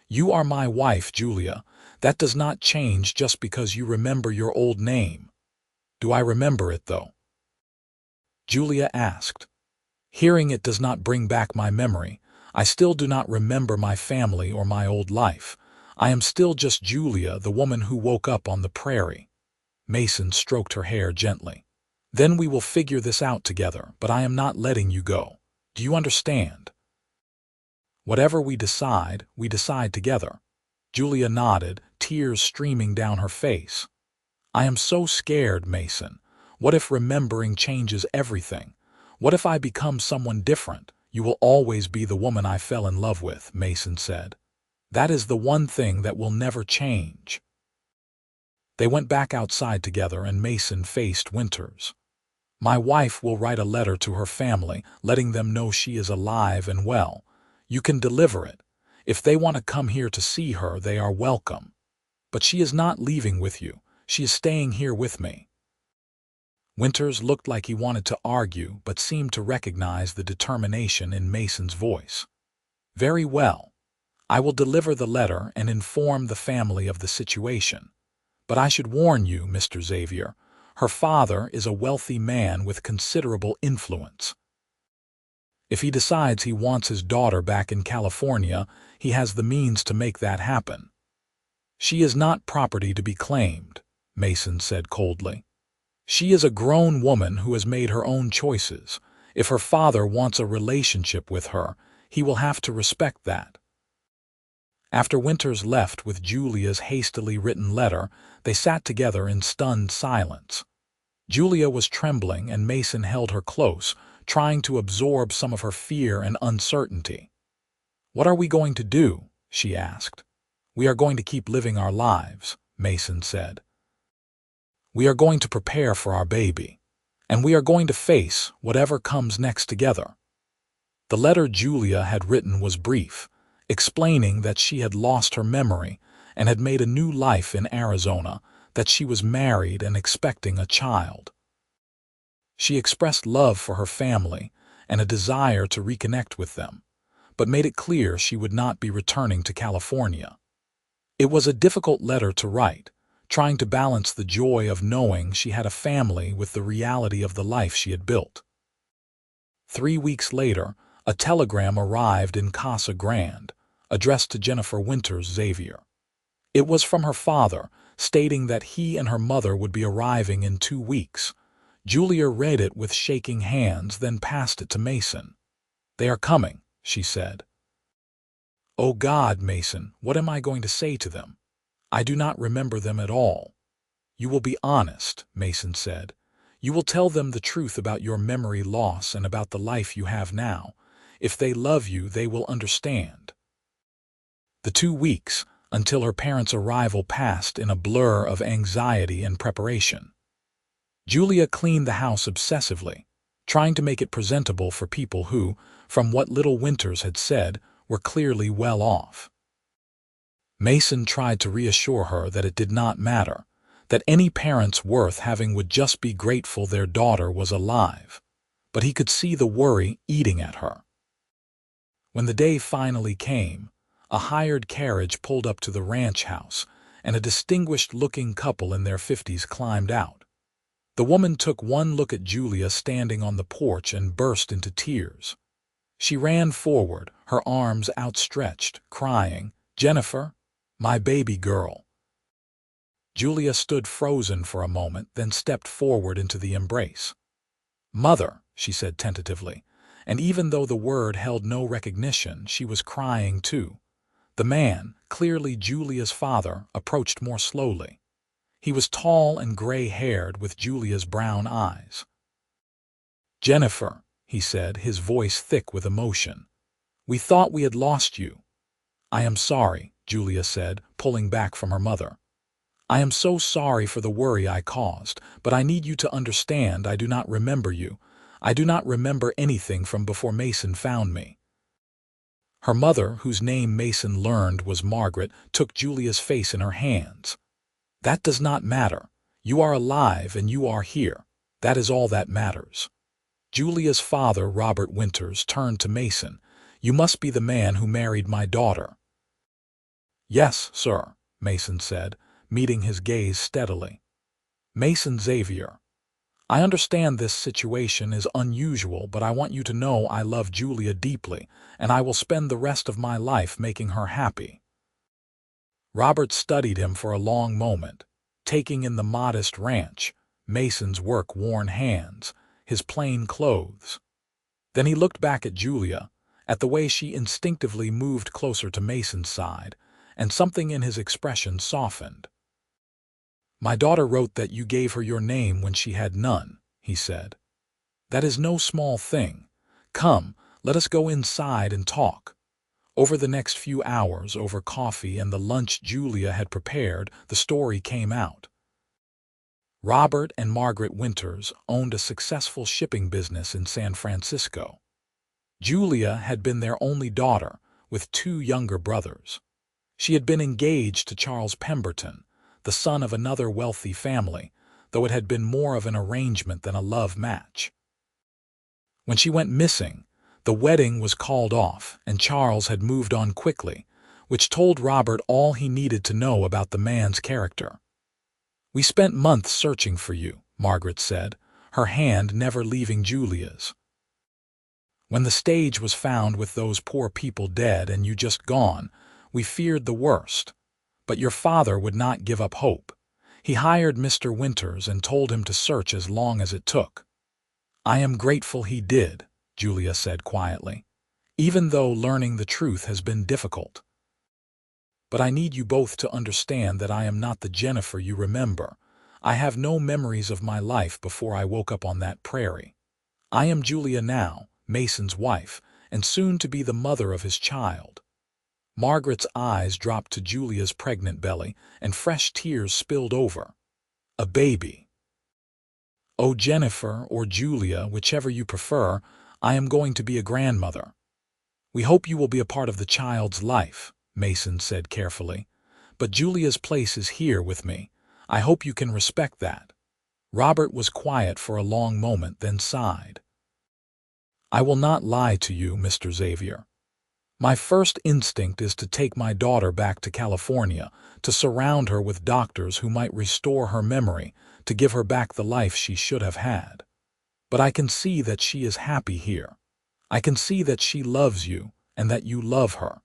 You are my wife, Julia. That does not change just because you remember your old name. Do I remember it, though? Julia asked. Hearing it does not bring back my memory. I still do not remember my family or my old life. I am still just Julia, the woman who woke up on the prairie. Mason stroked her hair gently. Then we will figure this out together, but I am not letting you go. Do you understand? Whatever we decide together. Julia nodded, tears streaming down her face. I am so scared, Mason. What if remembering changes everything? What if I become someone different? You will always be the woman I fell in love with, Mason said. That is the one thing that will never change. They went back outside together and Mason faced Winters. My wife will write a letter to her family, letting them know she is alive and well. You can deliver it. If they want to come here to see her, they are welcome. But she is not leaving with you. She is staying here with me. Winters looked like he wanted to argue, but seemed to recognize the determination in Mason's voice. Very well. I will deliver the letter and inform the family of the situation. But I should warn you, Mr. Xavier, her father is a wealthy man with considerable influence. If he decides he wants his daughter back in California, he has the means to make that happen. She is not property to be claimed, Mason said coldly. She is a grown woman who has made her own choices. If her father wants a relationship with her, he will have to respect that. After Winters left with Julia's hastily written letter, they sat together in stunned silence. Julia was trembling and Mason held her close, trying to absorb some of her fear and uncertainty. What are we going to do? She asked. We are going to keep living our lives, Mason said. We are going to prepare for our baby, and we are going to face whatever comes next together. The letter Julia had written was brief, explaining that she had lost her memory and had made a new life in Arizona, that she was married and expecting a child. She expressed love for her family and a desire to reconnect with them, but made it clear she would not be returning to California. It was a difficult letter to write, trying to balance the joy of knowing she had a family with the reality of the life she had built. 3 weeks later, a telegram arrived in Casa Grande, addressed to Jennifer Winters Xavier. It was from her father, stating that he and her mother would be arriving in 2 weeks. Julia read it with shaking hands, then passed it to Mason. "They are coming," she said. "Oh God, Mason, what am I going to say to them? I do not remember them at all." "You will be honest," Mason said. "You will tell them the truth about your memory loss and about the life you have now. If they love you, they will understand." The 2 weeks, until her parents' arrival, passed in a blur of anxiety and preparation. Julia cleaned the house obsessively, trying to make it presentable for people who, from what little Winters had said, were clearly well off. Mason tried to reassure her that it did not matter, that any parents worth having would just be grateful their daughter was alive, but he could see the worry eating at her. When the day finally came, a hired carriage pulled up to the ranch house, and a distinguished-looking couple in their 50s climbed out. The woman took one look at Julia standing on the porch and burst into tears. She ran forward, her arms outstretched, crying, "Jennifer, my baby girl." Julia stood frozen for a moment, then stepped forward into the embrace. "Mother," she said tentatively, and even though the word held no recognition, she was crying too. The man, clearly Julia's father, approached more slowly. He was tall and gray-haired with Julia's brown eyes. "Jennifer," he said, his voice thick with emotion, "we thought we had lost you." "I am sorry," Julia said, pulling back from her mother. "I am so sorry for the worry I caused, but I need you to understand I do not remember you. I do not remember anything from before Mason found me." Her mother, whose name Mason learned was Margaret, took Julia's face in her hands. "That does not matter. You are alive and you are here. That is all that matters." Julia's father, Robert Winters, turned to Mason. "You must be the man who married my daughter." "Yes, sir," Mason said, meeting his gaze steadily. "Mason Xavier. I understand this situation is unusual, but I want you to know I love Julia deeply, and I will spend the rest of my life making her happy." Robert studied him for a long moment, taking in the modest ranch, Mason's work-worn hands, his plain clothes. Then he looked back at Julia, at the way she instinctively moved closer to Mason's side, and something in his expression softened. "My daughter wrote that you gave her your name when she had none," he said. "That is no small thing. Come, let us go inside and talk." Over the next few hours, over coffee and the lunch Julia had prepared, the story came out. Robert and Margaret Winters owned a successful shipping business in San Francisco. Julia had been their only daughter, with 2 younger brothers. She had been engaged to Charles Pemberton, the son of another wealthy family, though it had been more of an arrangement than a love match. When she went missing, the wedding was called off, and Charles had moved on quickly, which told Robert all he needed to know about the man's character. "We spent months searching for you," Margaret said, her hand never leaving Julia's. "When the stage was found with those poor people dead and you just gone, we feared the worst. But your father would not give up hope. He hired Mr. Winters and told him to search as long as it took." "I am grateful he did," Julia said quietly, "even though learning the truth has been difficult. But I need you both to understand that I am not the Jennifer you remember. I have no memories of my life before I woke up on that prairie. I am Julia now, Mason's wife, and soon to be the mother of his child." Margaret's eyes dropped to Julia's pregnant belly, and fresh tears spilled over. "A baby." "Oh, Jennifer or Julia, whichever you prefer, I am going to be a grandmother. "We hope you will be a part of the child's life," Mason said carefully. "But Julia's place is here with me. I hope you can respect that." Robert was quiet for a long moment, then sighed. "I will not lie to you, Mr. Xavier. My first instinct is to take my daughter back to California, to surround her with doctors who might restore her memory, to give her back the life she should have had. But I can see that she is happy here. I can see that she loves you and that you love her.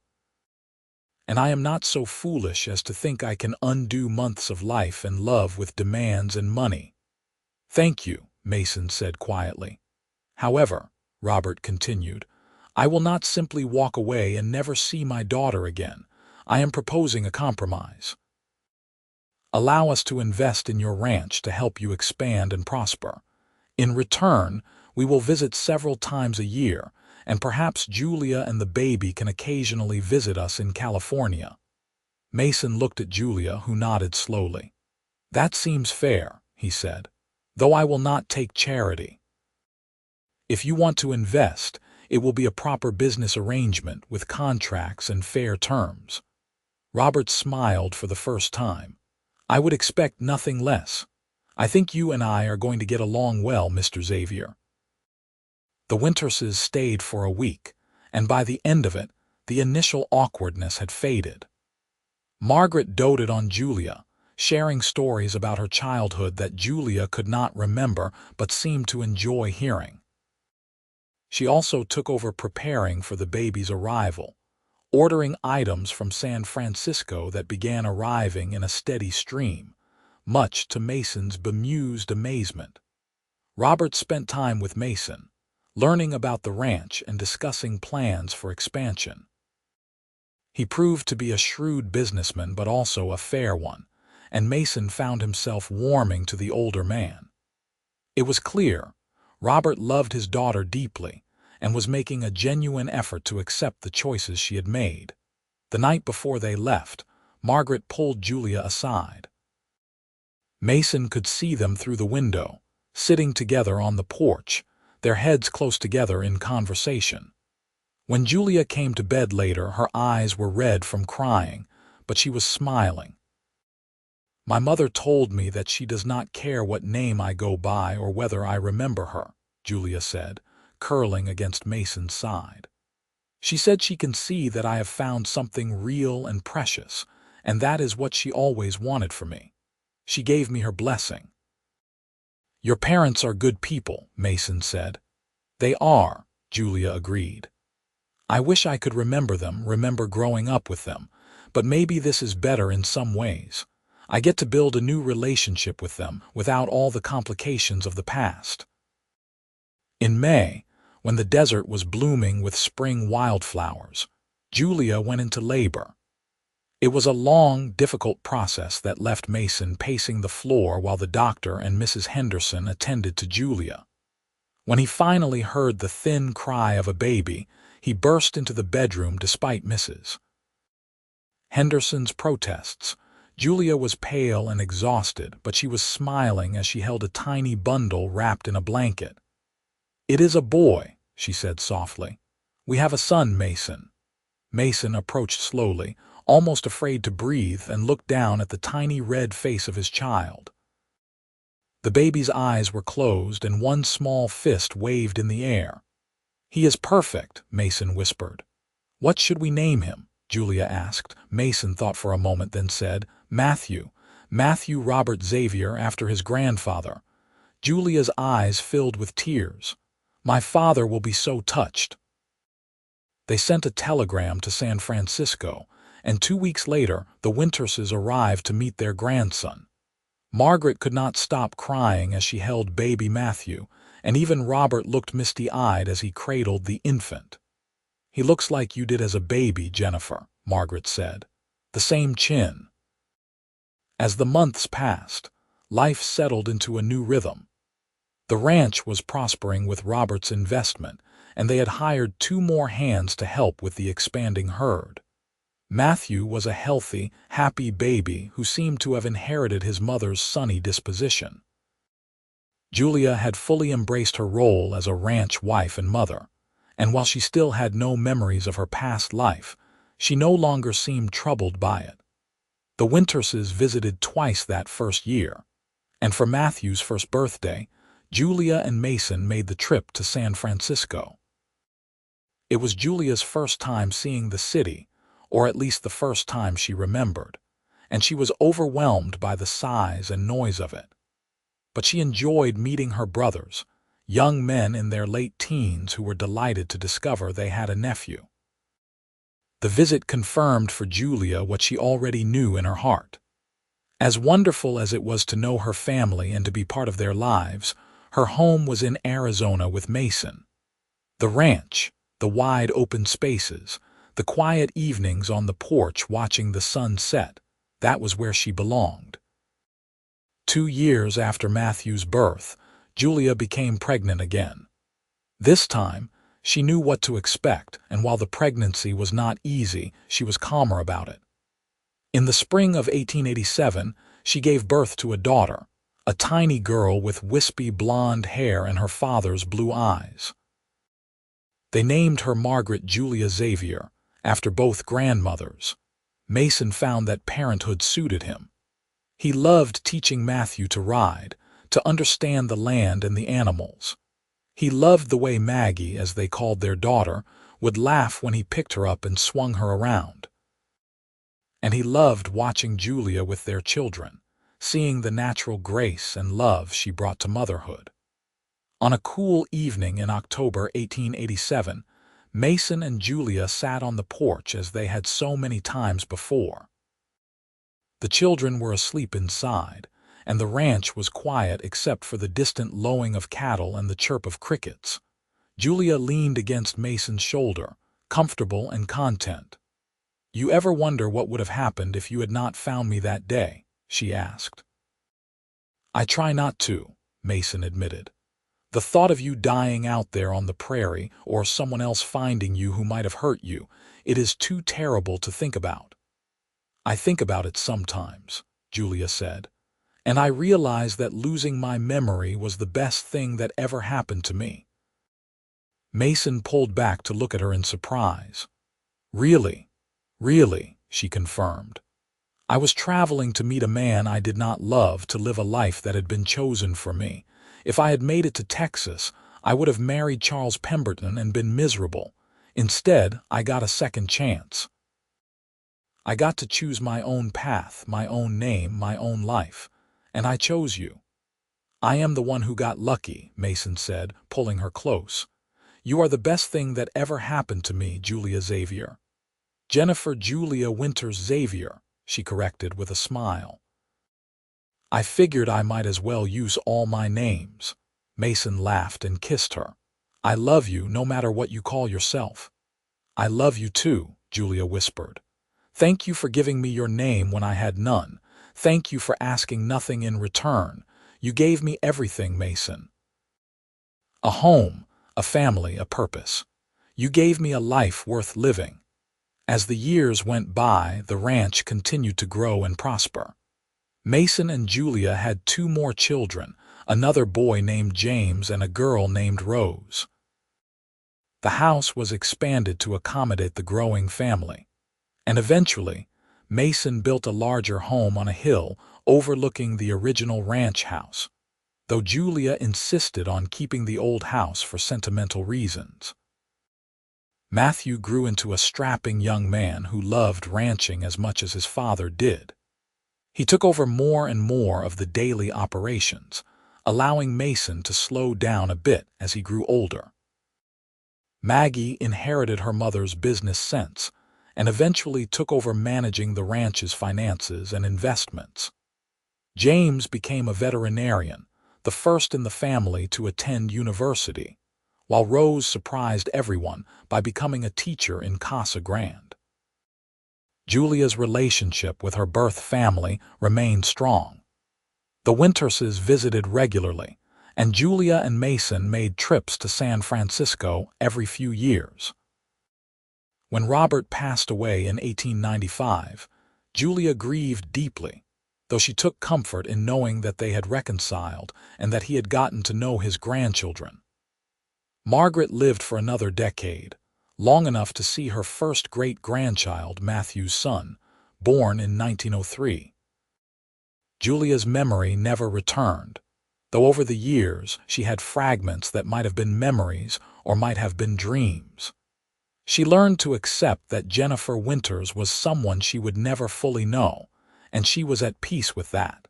And I am not so foolish as to think I can undo months of life and love with demands and money." "Thank you," Mason said quietly. "However," Robert continued, "I will not simply walk away and never see my daughter again. I am proposing a compromise. Allow us to invest in your ranch to help you expand and prosper. In return, we will visit several times a year, and perhaps Julia and the baby can occasionally visit us in California." Mason looked at Julia, who nodded slowly. "That seems fair," he said, "though I will not take charity. If you want to invest, it will be a proper business arrangement with contracts and fair terms." Robert smiled for the first time. "I would expect nothing less. I think you and I are going to get along well, Mr. Xavier." The Winterses stayed for a week, and by the end of it, the initial awkwardness had faded. Margaret doted on Julia, sharing stories about her childhood that Julia could not remember but seemed to enjoy hearing. She also took over preparing for the baby's arrival, ordering items from San Francisco that began arriving in a steady stream, much to Mason's bemused amazement. Robert spent time with Mason, learning about the ranch and discussing plans for expansion. He proved to be a shrewd businessman but also a fair one, and Mason found himself warming to the older man. It was clear Robert loved his daughter deeply and was making a genuine effort to accept the choices she had made. The night before they left, Margaret pulled Julia aside. Mason could see them through the window, sitting together on the porch, their heads close together in conversation. When Julia came to bed later, her eyes were red from crying, but she was smiling. "My mother told me that she does not care what name I go by or whether I remember her," Julia said, curling against Mason's side. "She said she can see that I have found something real and precious, and that is what she always wanted for me. She gave me her blessing." "Your parents are good people," Mason said. "They are," Julia agreed. "I wish I could remember growing up with them, but maybe this is better in some ways. I get to build a new relationship with them without all the complications of the past." In May, when the desert was blooming with spring wildflowers, Julia went into labor. It was a long, difficult process that left Mason pacing the floor while the doctor and Mrs. Henderson attended to Julia. When he finally heard the thin cry of a baby, he burst into the bedroom despite Mrs. Henderson's protests. Julia was pale and exhausted, but she was smiling as she held a tiny bundle wrapped in a blanket. "It is a boy," she said softly. "We have a son, Mason." Mason approached slowly, almost afraid to breathe, and looked down at the tiny red face of his child. The baby's eyes were closed and one small fist waved in the air. "He is perfect," Mason whispered. "What should we name him?" Julia asked. Mason thought for a moment, then said, "Matthew. Matthew Robert Xavier, after his grandfather." Julia's eyes filled with tears. "My father will be so touched." They sent a telegram to San Francisco, and 2 weeks later the Winterses arrived to meet their grandson. Margaret could not stop crying as she held baby Matthew, and even Robert looked misty-eyed as he cradled the infant. "He looks like you did as a baby, Jennifer," Margaret said. "The same chin." As the months passed, life settled into a new rhythm. The ranch was prospering with Robert's investment, and they had hired 2 more hands to help with the expanding herd. Matthew was a healthy, happy baby who seemed to have inherited his mother's sunny disposition. Julia had fully embraced her role as a ranch wife and mother, and while she still had no memories of her past life, she no longer seemed troubled by it. The Winterses visited twice that first year, and for Matthew's first birthday, Julia and Mason made the trip to San Francisco. It was Julia's first time seeing the city, or at least the first time she remembered, and she was overwhelmed by the size and noise of it. But she enjoyed meeting her brothers, young men in their late teens who were delighted to discover they had a nephew. The visit confirmed for Julia what she already knew in her heart. As wonderful as it was to know her family and to be part of their lives, her home was in Arizona with Mason. The ranch, the wide open spaces, the quiet evenings on the porch watching the sun set, that was where she belonged. 2 years after Matthew's birth, Julia became pregnant again. This time, she knew what to expect, and while the pregnancy was not easy, she was calmer about it. In the spring of 1887, she gave birth to a daughter, a tiny girl with wispy blonde hair and her father's blue eyes. They named her Margaret Julia Xavier, after both grandmothers. Mason found that parenthood suited him. He loved teaching Matthew to ride, to understand the land and the animals. He loved the way Maggie, as they called their daughter, would laugh when he picked her up and swung her around. And he loved watching Julia with their children, seeing the natural grace and love she brought to motherhood. On a cool evening in October 1887, Mason and Julia sat on the porch as they had so many times before. The children were asleep inside, and the ranch was quiet except for the distant lowing of cattle and the chirp of crickets. Julia leaned against Mason's shoulder, comfortable and content. "You ever wonder what would have happened if you had not found me that day?" she asked. "I try not to," Mason admitted. "The thought of you dying out there on the prairie, or someone else finding you who might have hurt you, it is too terrible to think about." "I think about it sometimes," Julia said, "and I realize that losing my memory was the best thing that ever happened to me." Mason pulled back to look at her in surprise. "Really, really," she confirmed. "I was traveling to meet a man I did not love, to live a life that had been chosen for me. If I had made it to Texas, I would have married Charles Pemberton and been miserable. Instead, I got a second chance. I got to choose my own path, my own name, my own life. And I chose you." "I am the one who got lucky," Mason said, pulling her close. "You are the best thing that ever happened to me, Julia Xavier." "Jennifer Julia Winters Xavier," she corrected with a smile. "I figured I might as well use all my names." Mason laughed and kissed her. "I love you no matter what you call yourself." "I love you too," Julia whispered. "Thank you for giving me your name when I had none. Thank you for asking nothing in return. You gave me everything, Mason. A home, a family, a purpose. You gave me a life worth living." As the years went by, the ranch continued to grow and prosper. Mason and Julia had 2 more children, another boy named James and a girl named Rose. The house was expanded to accommodate the growing family, and eventually, Mason built a larger home on a hill overlooking the original ranch house, though Julia insisted on keeping the old house for sentimental reasons. Matthew grew into a strapping young man who loved ranching as much as his father did. He took over more and more of the daily operations, allowing Mason to slow down a bit as he grew older. Maggie inherited her mother's business sense and eventually took over managing the ranch's finances and investments. James became a veterinarian, the first in the family to attend university, while Rose surprised everyone by becoming a teacher in Casa Grande. Julia's relationship with her birth family remained strong. The Winterses visited regularly, and Julia and Mason made trips to San Francisco every few years. When Robert passed away in 1895, Julia grieved deeply, though she took comfort in knowing that they had reconciled and that he had gotten to know his grandchildren. Margaret lived for another decade, long enough to see her first great-grandchild, Matthew's son, born in 1903. Julia's memory never returned, though over the years she had fragments that might have been memories or might have been dreams. She learned to accept that Jennifer Winters was someone she would never fully know, and she was at peace with that.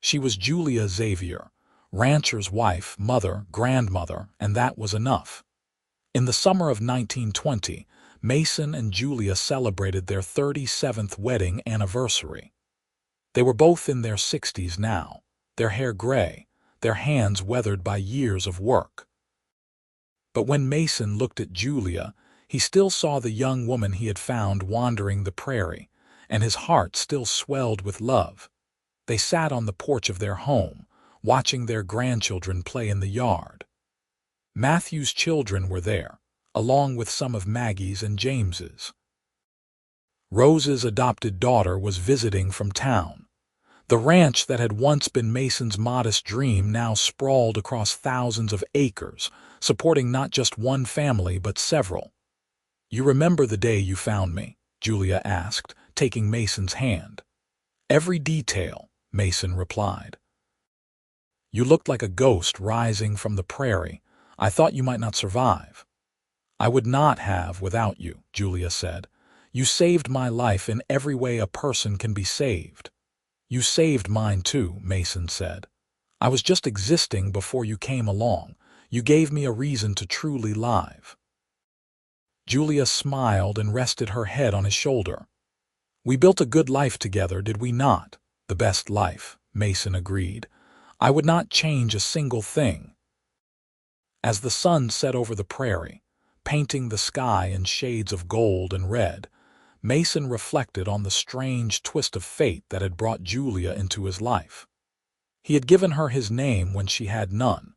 She was Julia Xavier, rancher's wife, mother, grandmother, and that was enough. In the summer of 1920, Mason and Julia celebrated their 37th wedding anniversary. They were both in their 60s now, their hair gray, their hands weathered by years of work. But when Mason looked at Julia, he still saw the young woman he had found wandering the prairie, and his heart still swelled with love. They sat on the porch of their home, watching their grandchildren play in the yard. Matthew's children were there, along with some of Maggie's and James's. Rose's adopted daughter was visiting from town. The ranch that had once been Mason's modest dream now sprawled across thousands of acres, supporting not just one family but several. "You remember the day you found me?" Julia asked, taking Mason's hand. "Every detail," Mason replied. "You looked like a ghost rising from the prairie. I thought you might not survive." "I would not have without you," Julia said. "You saved my life in every way a person can be saved." "You saved mine too," Mason said. "I was just existing before you came along. You gave me a reason to truly live." Julia smiled and rested her head on his shoulder. "We built a good life together, did we not?" "The best life," Mason agreed. "I would not change a single thing." As the sun set over the prairie, painting the sky in shades of gold and red, Mason reflected on the strange twist of fate that had brought Julia into his life. He had given her his name when she had none,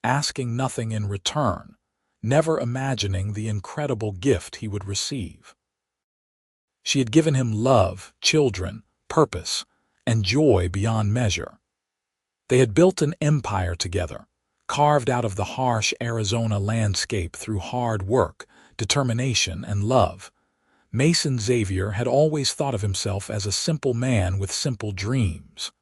asking nothing in return, never imagining the incredible gift he would receive. She had given him love, children, purpose, and joy beyond measure. They had built an empire together, carved out of the harsh Arizona landscape through hard work, determination, and love. Mason Xavier had always thought of himself as a simple man with simple dreams.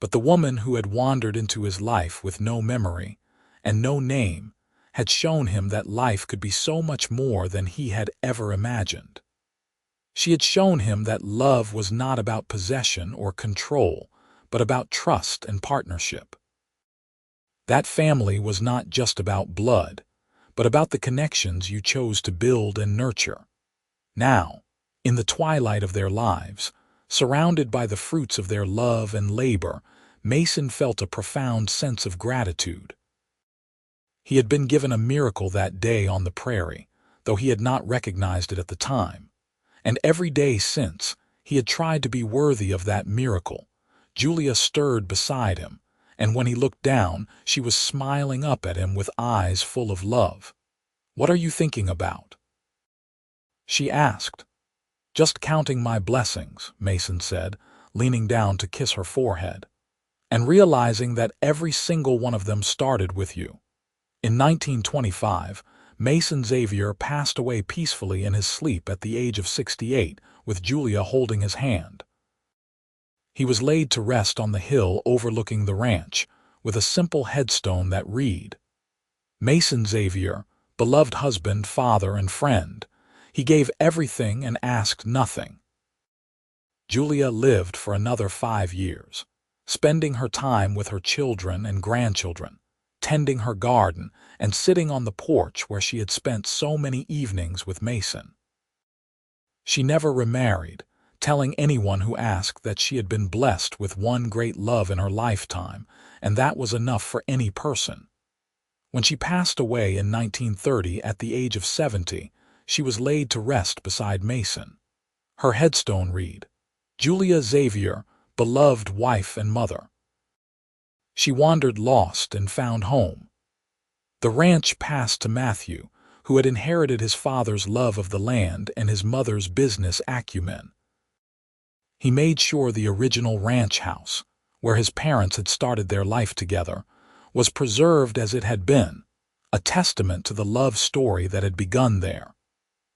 But the woman who had wandered into his life with no memory and no name had shown him that life could be so much more than he had ever imagined. She had shown him that love was not about possession or control, but about trust and partnership. That family was not just about blood, but about the connections you chose to build and nurture. Now, in the twilight of their lives, surrounded by the fruits of their love and labor, Mason felt a profound sense of gratitude. He had been given a miracle that day on the prairie, though he had not recognized it at the time. And every day since, he had tried to be worthy of that miracle. Julia stirred beside him, and when he looked down, she was smiling up at him with eyes full of love. "What are you thinking about?" she asked. "Just counting my blessings," Mason said, leaning down to kiss her forehead, "and realizing that every single one of them started with you." In 1925, Mason Xavier passed away peacefully in his sleep at the age of 68, with Julia holding his hand. He was laid to rest on the hill overlooking the ranch, with a simple headstone that read, "Mason Xavier, beloved husband, father, and friend. He gave everything and asked nothing." Julia lived for another 5 years, spending her time with her children and grandchildren, tending her garden, and sitting on the porch where she had spent so many evenings with Mason. She never remarried, telling anyone who asked that she had been blessed with one great love in her lifetime, and that was enough for any person. When she passed away in 1930 at the age of 70, she was laid to rest beside Mason. Her headstone read, "Julia Xavier, beloved wife and mother." She wandered lost and found home. The ranch passed to Matthew, who had inherited his father's love of the land and his mother's business acumen. He made sure the original ranch house, where his parents had started their life together, was preserved as it had been, a testament to the love story that had begun there.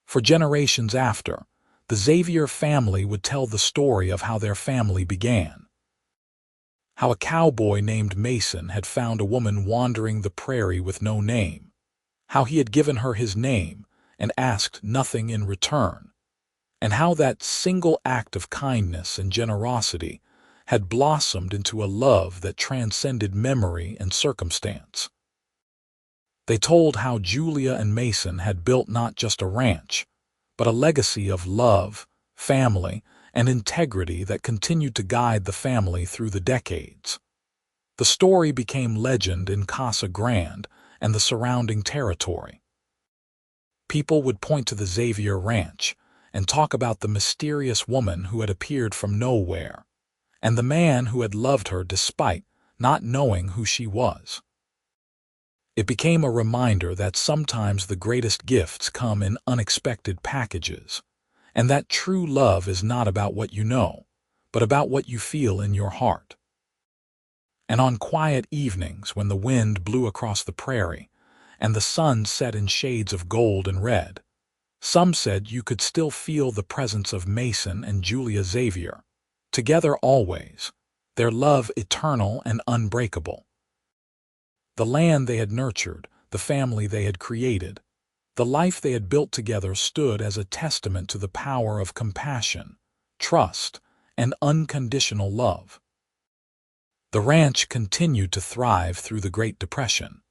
For generations after, the Xavier family would tell the story of how their family began. How a cowboy named Mason had found a woman wandering the prairie with no name. How he had given her his name and asked nothing in return. And how that single act of kindness and generosity had blossomed into a love that transcended memory and circumstance. They told how Julia and Mason had built not just a ranch, but a legacy of love, family, and integrity that continued to guide the family through the decades. The story became legend in Casa Grande and the surrounding territory. People would point to the Xavier Ranch and talk about the mysterious woman who had appeared from nowhere, and the man who had loved her despite not knowing who she was. It became a reminder that sometimes the greatest gifts come in unexpected packages, and that true love is not about what you know, but about what you feel in your heart. And on quiet evenings when the wind blew across the prairie and the sun set in shades of gold and red, some said you could still feel the presence of Mason and Julia Xavier, together always, their love eternal and unbreakable. The land they had nurtured, the family they had created, the life they had built together stood as a testament to the power of compassion, trust, and unconditional love. The ranch continued to thrive through the Great Depression,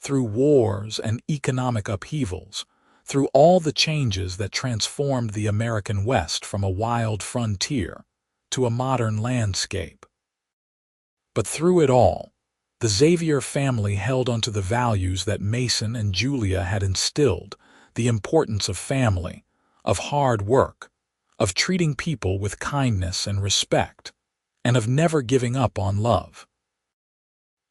through wars and economic upheavals, through all the changes that transformed the American West from a wild frontier to a modern landscape. But through it all, the Xavier family held onto the values that Mason and Julia had instilled, the importance of family, of hard work, of treating people with kindness and respect, and of never giving up on love.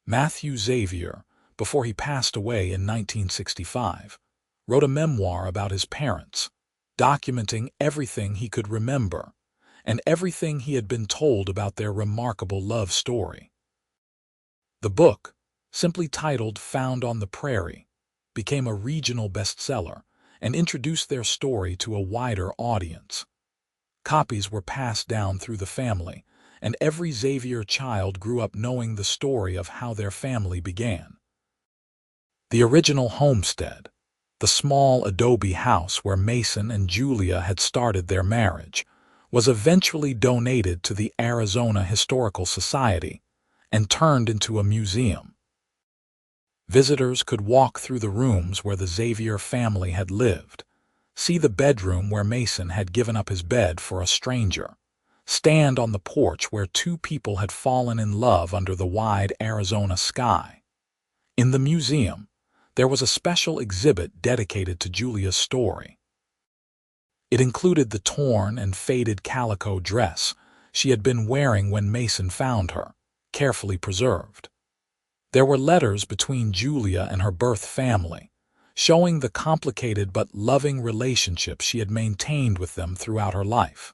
Matthew Xavier, before he passed away in 1965, wrote a memoir about his parents, documenting everything he could remember and everything he had been told about their remarkable love story. The book, simply titled Found on the Prairie, became a regional bestseller and introduced their story to a wider audience. Copies were passed down through the family, and every Xavier child grew up knowing the story of how their family began. The original homestead, the small adobe house where Mason and Julia had started their marriage, was eventually donated to the Arizona Historical Society and turned into a museum. Visitors could walk through the rooms where the Xavier family had lived, see the bedroom where Mason had given up his bed for a stranger, stand on the porch where two people had fallen in love under the wide Arizona sky. In the museum, there was a special exhibit dedicated to Julia's story. It included the torn and faded calico dress she had been wearing when Mason found her, carefully preserved. There were letters between Julia and her birth family, showing the complicated but loving relationship she had maintained with them throughout her life.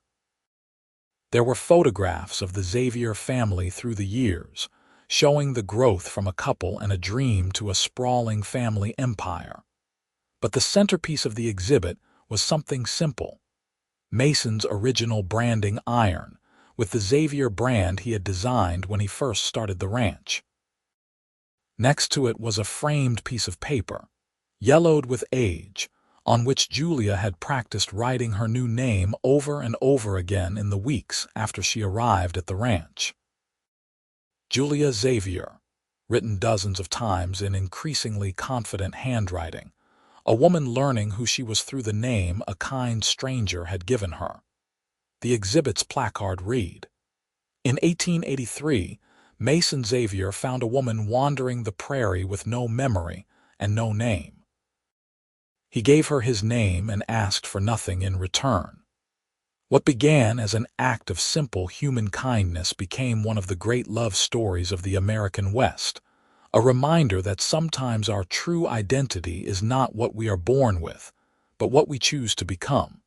There were photographs of the Xavier family through the years, showing the growth from a couple and a dream to a sprawling family empire. But the centerpiece of the exhibit was something simple: Mason's original branding iron, with the Xavier brand he had designed when he first started the ranch. Next to it was a framed piece of paper, yellowed with age, on which Julia had practiced writing her new name over and over again in the weeks after she arrived at the ranch. Julia Xavier, written dozens of times in increasingly confident handwriting, a woman learning who she was through the name a kind stranger had given her. The exhibit's placard read, "In 1883, Mason Xavier found a woman wandering the prairie with no memory and no name. He gave her his name and asked for nothing in return." What began as an act of simple human kindness became one of the great love stories of the American West, a reminder that sometimes our true identity is not what we are born with, but what we choose to become.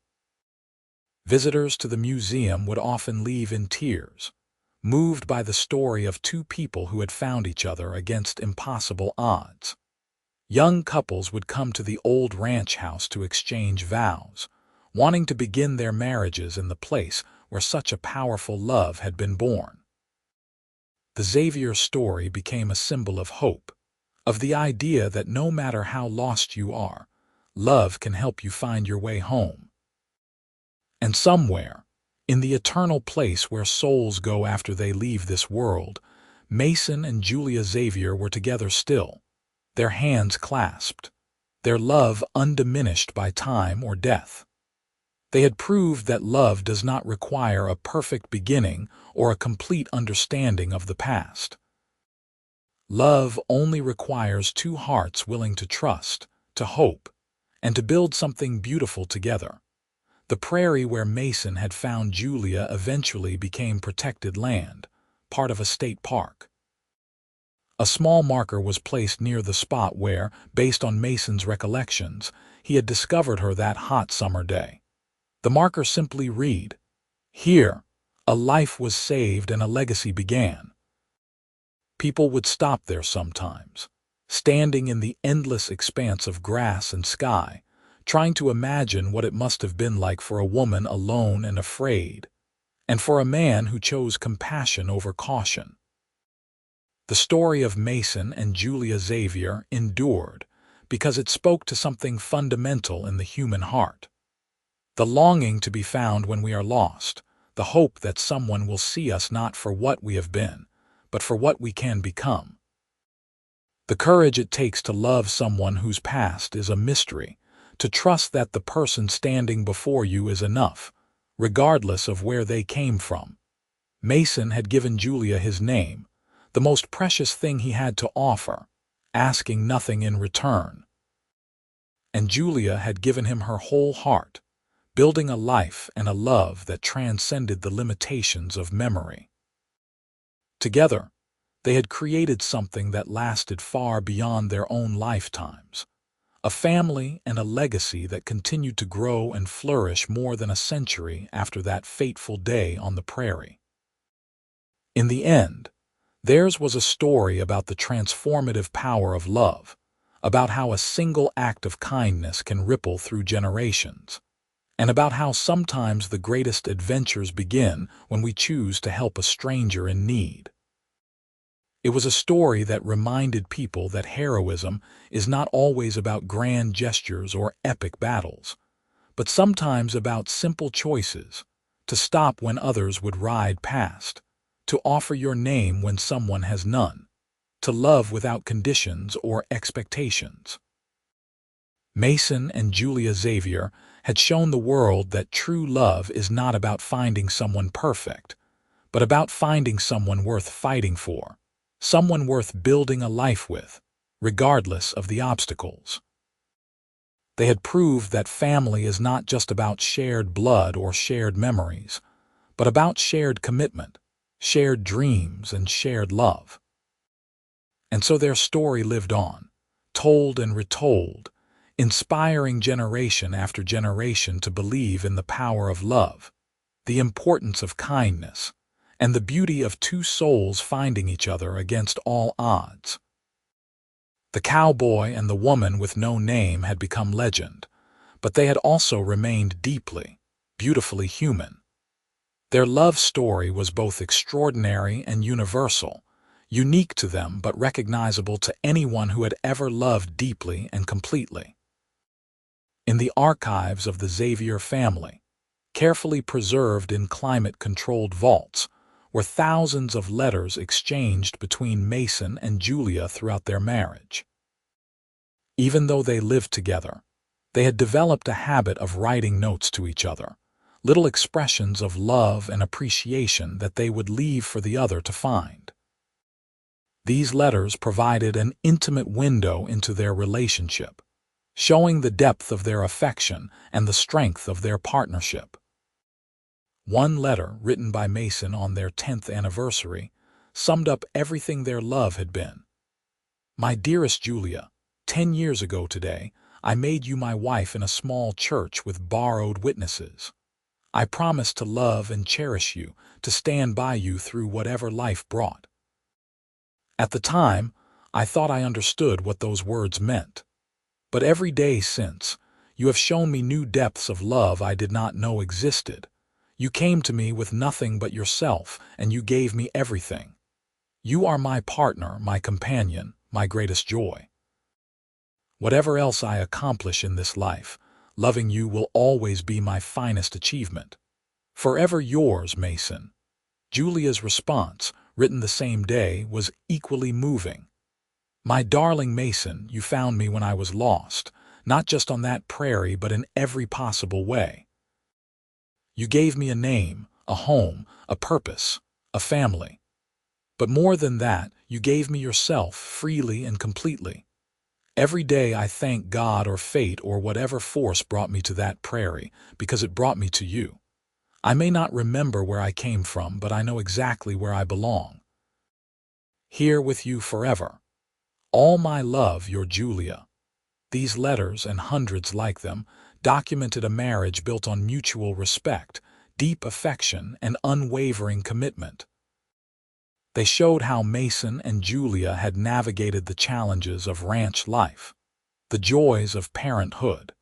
Visitors to the museum would often leave in tears, moved by the story of two people who had found each other against impossible odds. Young couples would come to the old ranch house to exchange vows, wanting to begin their marriages in the place where such a powerful love had been born. The Xavier story became a symbol of hope, of the idea that no matter how lost you are, love can help you find your way home. And somewhere, in the eternal place where souls go after they leave this world, Mason and Julia Xavier were together still, their hands clasped, their love undiminished by time or death. They had proved that love does not require a perfect beginning or a complete understanding of the past. Love only requires two hearts willing to trust, to hope, and to build something beautiful together. The prairie where Mason had found Julia eventually became protected land, part of a state park. A small marker was placed near the spot where, based on Mason's recollections, he had discovered her that hot summer day. The marker simply read, "Here, a life was saved and a legacy began." People would stop there sometimes, standing in the endless expanse of grass and sky, trying to imagine what it must have been like for a woman alone and afraid, and for a man who chose compassion over caution. The story of Mason and Julia Xavier endured because it spoke to something fundamental in the human heart. The longing to be found when we are lost, the hope that someone will see us not for what we have been, but for what we can become. The courage it takes to love someone whose past is a mystery, to trust that the person standing before you is enough, regardless of where they came from. Mason had given Julia his name, the most precious thing he had to offer, asking nothing in return. And Julia had given him her whole heart, building a life and a love that transcended the limitations of memory. Together, they had created something that lasted far beyond their own lifetimes, a family and a legacy that continued to grow and flourish more than a century after that fateful day on the prairie. In the end, theirs was a story about the transformative power of love, about how a single act of kindness can ripple through generations, and about how sometimes the greatest adventures begin when we choose to help a stranger in need. It was a story that reminded people that heroism is not always about grand gestures or epic battles, but sometimes about simple choices, to stop when others would ride past, to offer your name when someone has none, to love without conditions or expectations. Mason and Julia Xavier had shown the world that true love is not about finding someone perfect, but about finding someone worth fighting for, someone worth building a life with, regardless of the obstacles. They had proved that family is not just about shared blood or shared memories, but about shared commitment, shared dreams, and shared love. And so their story lived on, told and retold, inspiring generation after generation to believe in the power of love, the importance of kindness, and the beauty of two souls finding each other against all odds. The cowboy and the woman with no name had become legend, but they had also remained deeply, beautifully human. Their love story was both extraordinary and universal, unique to them but recognizable to anyone who had ever loved deeply and completely. In the archives of the Xavier family, carefully preserved in climate-controlled vaults, were thousands of letters exchanged between Mason and Julia throughout their marriage. Even though they lived together, they had developed a habit of writing notes to each other, little expressions of love and appreciation that they would leave for the other to find. These letters provided an intimate window into their relationship, showing the depth of their affection and the strength of their partnership. One letter, written by Mason on their 10th anniversary, summed up everything their love had been. "My dearest Julia, 10 years ago today, I made you my wife in a small church with borrowed witnesses. I promised to love and cherish you, to stand by you through whatever life brought. At the time, I thought I understood what those words meant. But every day since, you have shown me new depths of love I did not know existed. You came to me with nothing but yourself, and you gave me everything. You are my partner, my companion, my greatest joy. Whatever else I accomplish in this life, loving you will always be my finest achievement. Forever yours, Mason. Julia's response, written the same day, was equally moving. My darling Mason, you found me when I was lost, not just on that prairie but in every possible way. You gave me a name, a home, a purpose, a family. But more than that, you gave me yourself freely and completely. Every day I thank God or fate or whatever force brought me to that prairie, because it brought me to you. I may not remember where I came from, but I know exactly where I belong. Here with you forever. All my love, your Julia. These letters, and hundreds like them, documented a marriage built on mutual respect, deep affection, and unwavering commitment. They showed how Mason and Julia had navigated the challenges of ranch life, the joys of parenthood,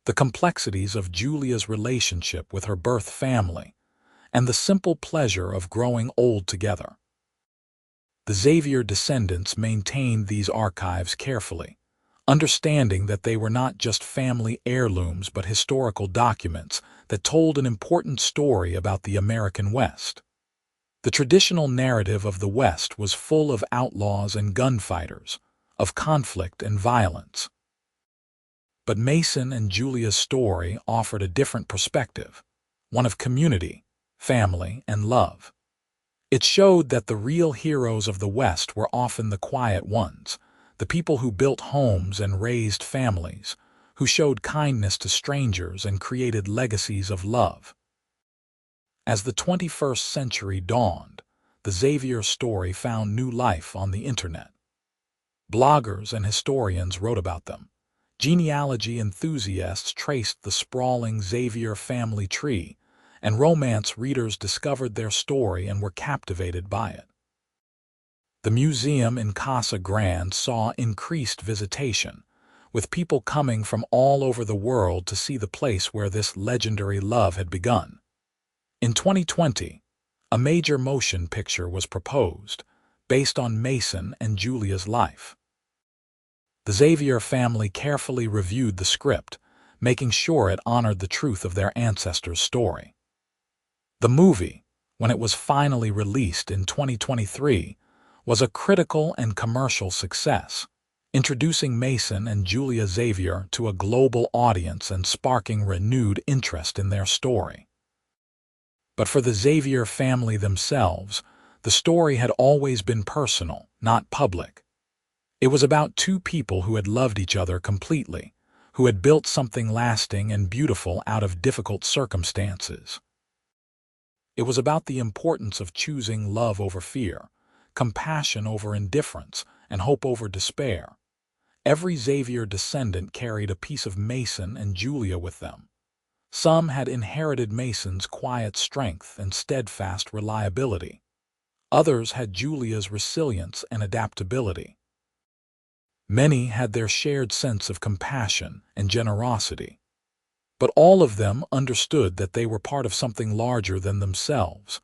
the complexities of Julia's relationship with her birth family, and the simple pleasure of growing old together. The Xavier descendants maintained these archives carefully, understanding that they were not just family heirlooms but historical documents that told an important story about the American West. The traditional narrative of the West was full of outlaws and gunfighters, of conflict and violence. But Mason and Julia's story offered a different perspective, one of community, family, and love. It showed that the real heroes of the West were often the quiet ones, the people who built homes and raised families, who showed kindness to strangers and created legacies of love. As the 21st century dawned, the Xavier story found new life on the internet. Bloggers and historians wrote about them. Genealogy enthusiasts traced the sprawling Xavier family tree, and romance readers discovered their story and were captivated by it. The museum in Casa Grande saw increased visitation, with people coming from all over the world to see the place where this legendary love had begun. In 2020, a major motion picture was proposed, based on Mason and Julia's life. The Xavier family carefully reviewed the script, making sure it honored the truth of their ancestors' story. The movie, when it was finally released in 2023, was a critical and commercial success, introducing Mason and Julia Xavier to a global audience and sparking renewed interest in their story. But for the Xavier family themselves, the story had always been personal, not public. It was about two people who had loved each other completely, who had built something lasting and beautiful out of difficult circumstances. It was about the importance of choosing love over fear, compassion over indifference, and hope over despair. Every Xavier descendant carried a piece of Mason and Julia with them. Some had inherited Mason's quiet strength and steadfast reliability. Others had Julia's resilience and adaptability. Many had their shared sense of compassion and generosity. But all of them understood that they were part of something larger than themselves,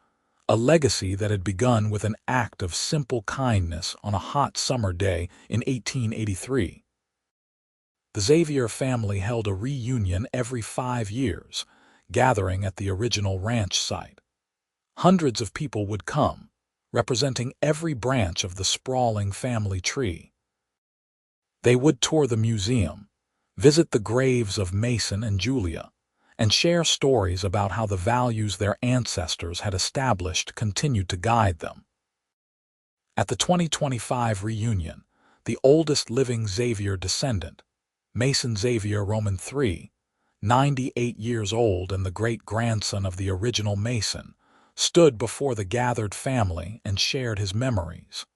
a legacy that had begun with an act of simple kindness on a hot summer day in 1883. The Xavier family held a reunion every 5 years, gathering at the original ranch site. Hundreds of people would come, representing every branch of the sprawling family tree. They would tour the museum, visit the graves of Mason and Julia, and share stories about how the values their ancestors had established continued to guide them. At the 2025 reunion, the oldest living Xavier descendant, Mason Xavier Roman III, 98 years old and the great-grandson of the original Mason, stood before the gathered family and shared his memories.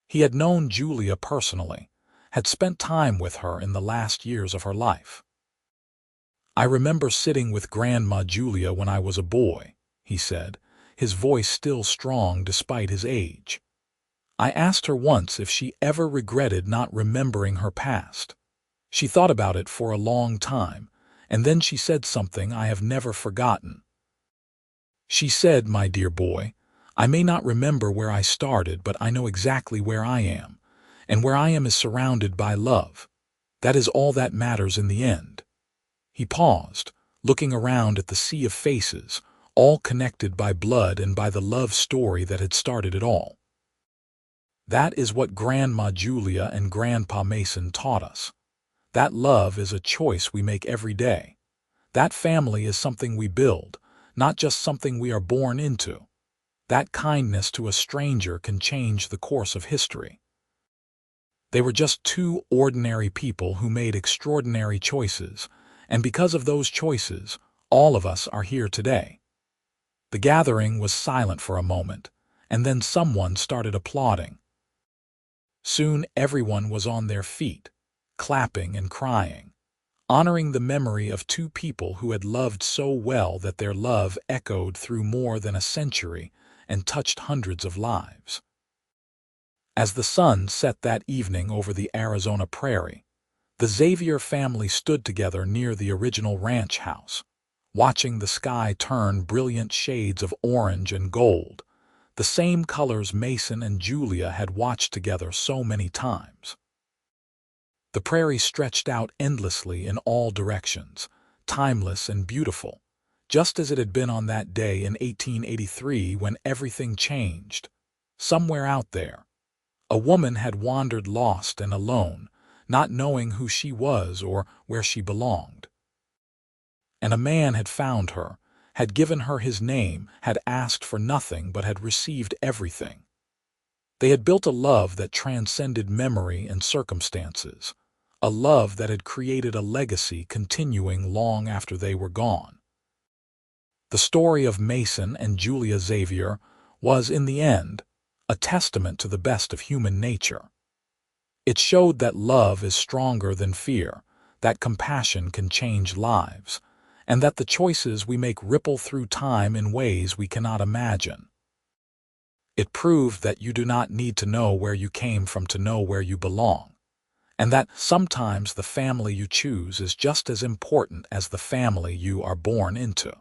He had known Julia personally, had spent time with her in the last years of her life. "I remember sitting with Grandma Julia when I was a boy," he said, his voice still strong despite his age. I asked her once if she ever regretted not remembering her past. She thought about it for a long time, and then she said something I have never forgotten. She said, "My dear boy, I may not remember where I started, but I know exactly where I am, and where I am is surrounded by love. That is all that matters in the end." He paused, looking around at the sea of faces, all connected by blood and by the love story that had started it all. That is what Grandma Julia and Grandpa Mason taught us. That love is a choice we make every day. That family is something we build, not just something we are born into. That kindness to a stranger can change the course of history. They were just two ordinary people who made extraordinary choices, and because of those choices, all of us are here today. The gathering was silent for a moment, and then someone started applauding. Soon everyone was on their feet, clapping and crying, honoring the memory of two people who had loved so well that their love echoed through more than a century and touched hundreds of lives. As the sun set that evening over the Arizona prairie, the Xavier family stood together near the original ranch house, watching the sky turn brilliant shades of orange and gold, the same colors Mason and Julia had watched together so many times. The prairie stretched out endlessly in all directions, timeless and beautiful, just as it had been on that day in 1883 when everything changed. Somewhere out there, a woman had wandered lost and alone, not knowing who she was or where she belonged. And a man had found her, had given her his name, had asked for nothing but had received everything. They had built a love that transcended memory and circumstances, a love that had created a legacy continuing long after they were gone. The story of Mason and Julia Xavier was, in the end, a testament to the best of human nature. It showed that love is stronger than fear, that compassion can change lives, and that the choices we make ripple through time in ways we cannot imagine. It proved that you do not need to know where you came from to know where you belong, and that sometimes the family you choose is just as important as the family you are born into.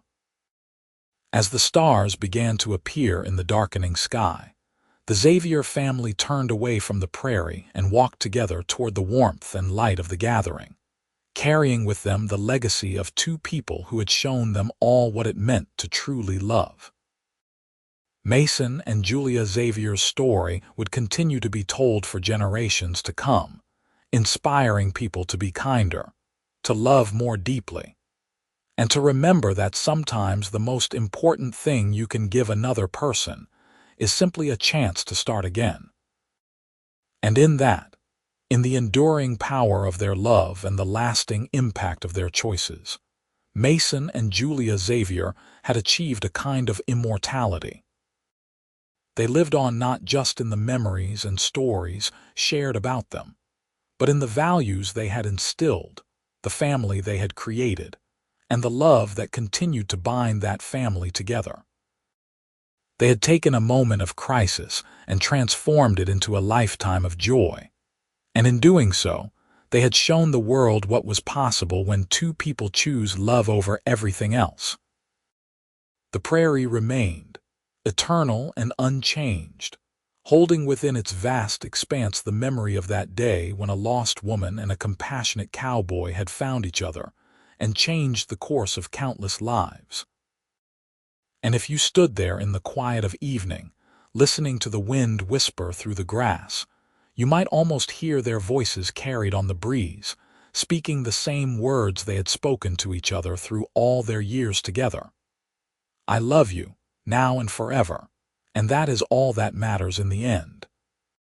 As the stars began to appear in the darkening sky, the Xavier family turned away from the prairie and walked together toward the warmth and light of the gathering, carrying with them the legacy of two people who had shown them all what it meant to truly love. Mason and Julia Xavier's story would continue to be told for generations to come, inspiring people to be kinder, to love more deeply, and to remember that sometimes the most important thing you can give another person is simply a chance to start again. And in that, in the enduring power of their love and the lasting impact of their choices, Mason and Julia Xavier had achieved a kind of immortality. They lived on not just in the memories and stories shared about them, but in the values they had instilled, the family they had created, and the love that continued to bind that family together. They had taken a moment of crisis and transformed it into a lifetime of joy. And in doing so, they had shown the world what was possible when two people choose love over everything else. The prairie remained, eternal and unchanged, holding within its vast expanse the memory of that day when a lost woman and a compassionate cowboy had found each other and changed the course of countless lives. And if you stood there in the quiet of evening, listening to the wind whisper through the grass, you might almost hear their voices carried on the breeze, speaking the same words they had spoken to each other through all their years together. I love you, now and forever, and that is all that matters in the end.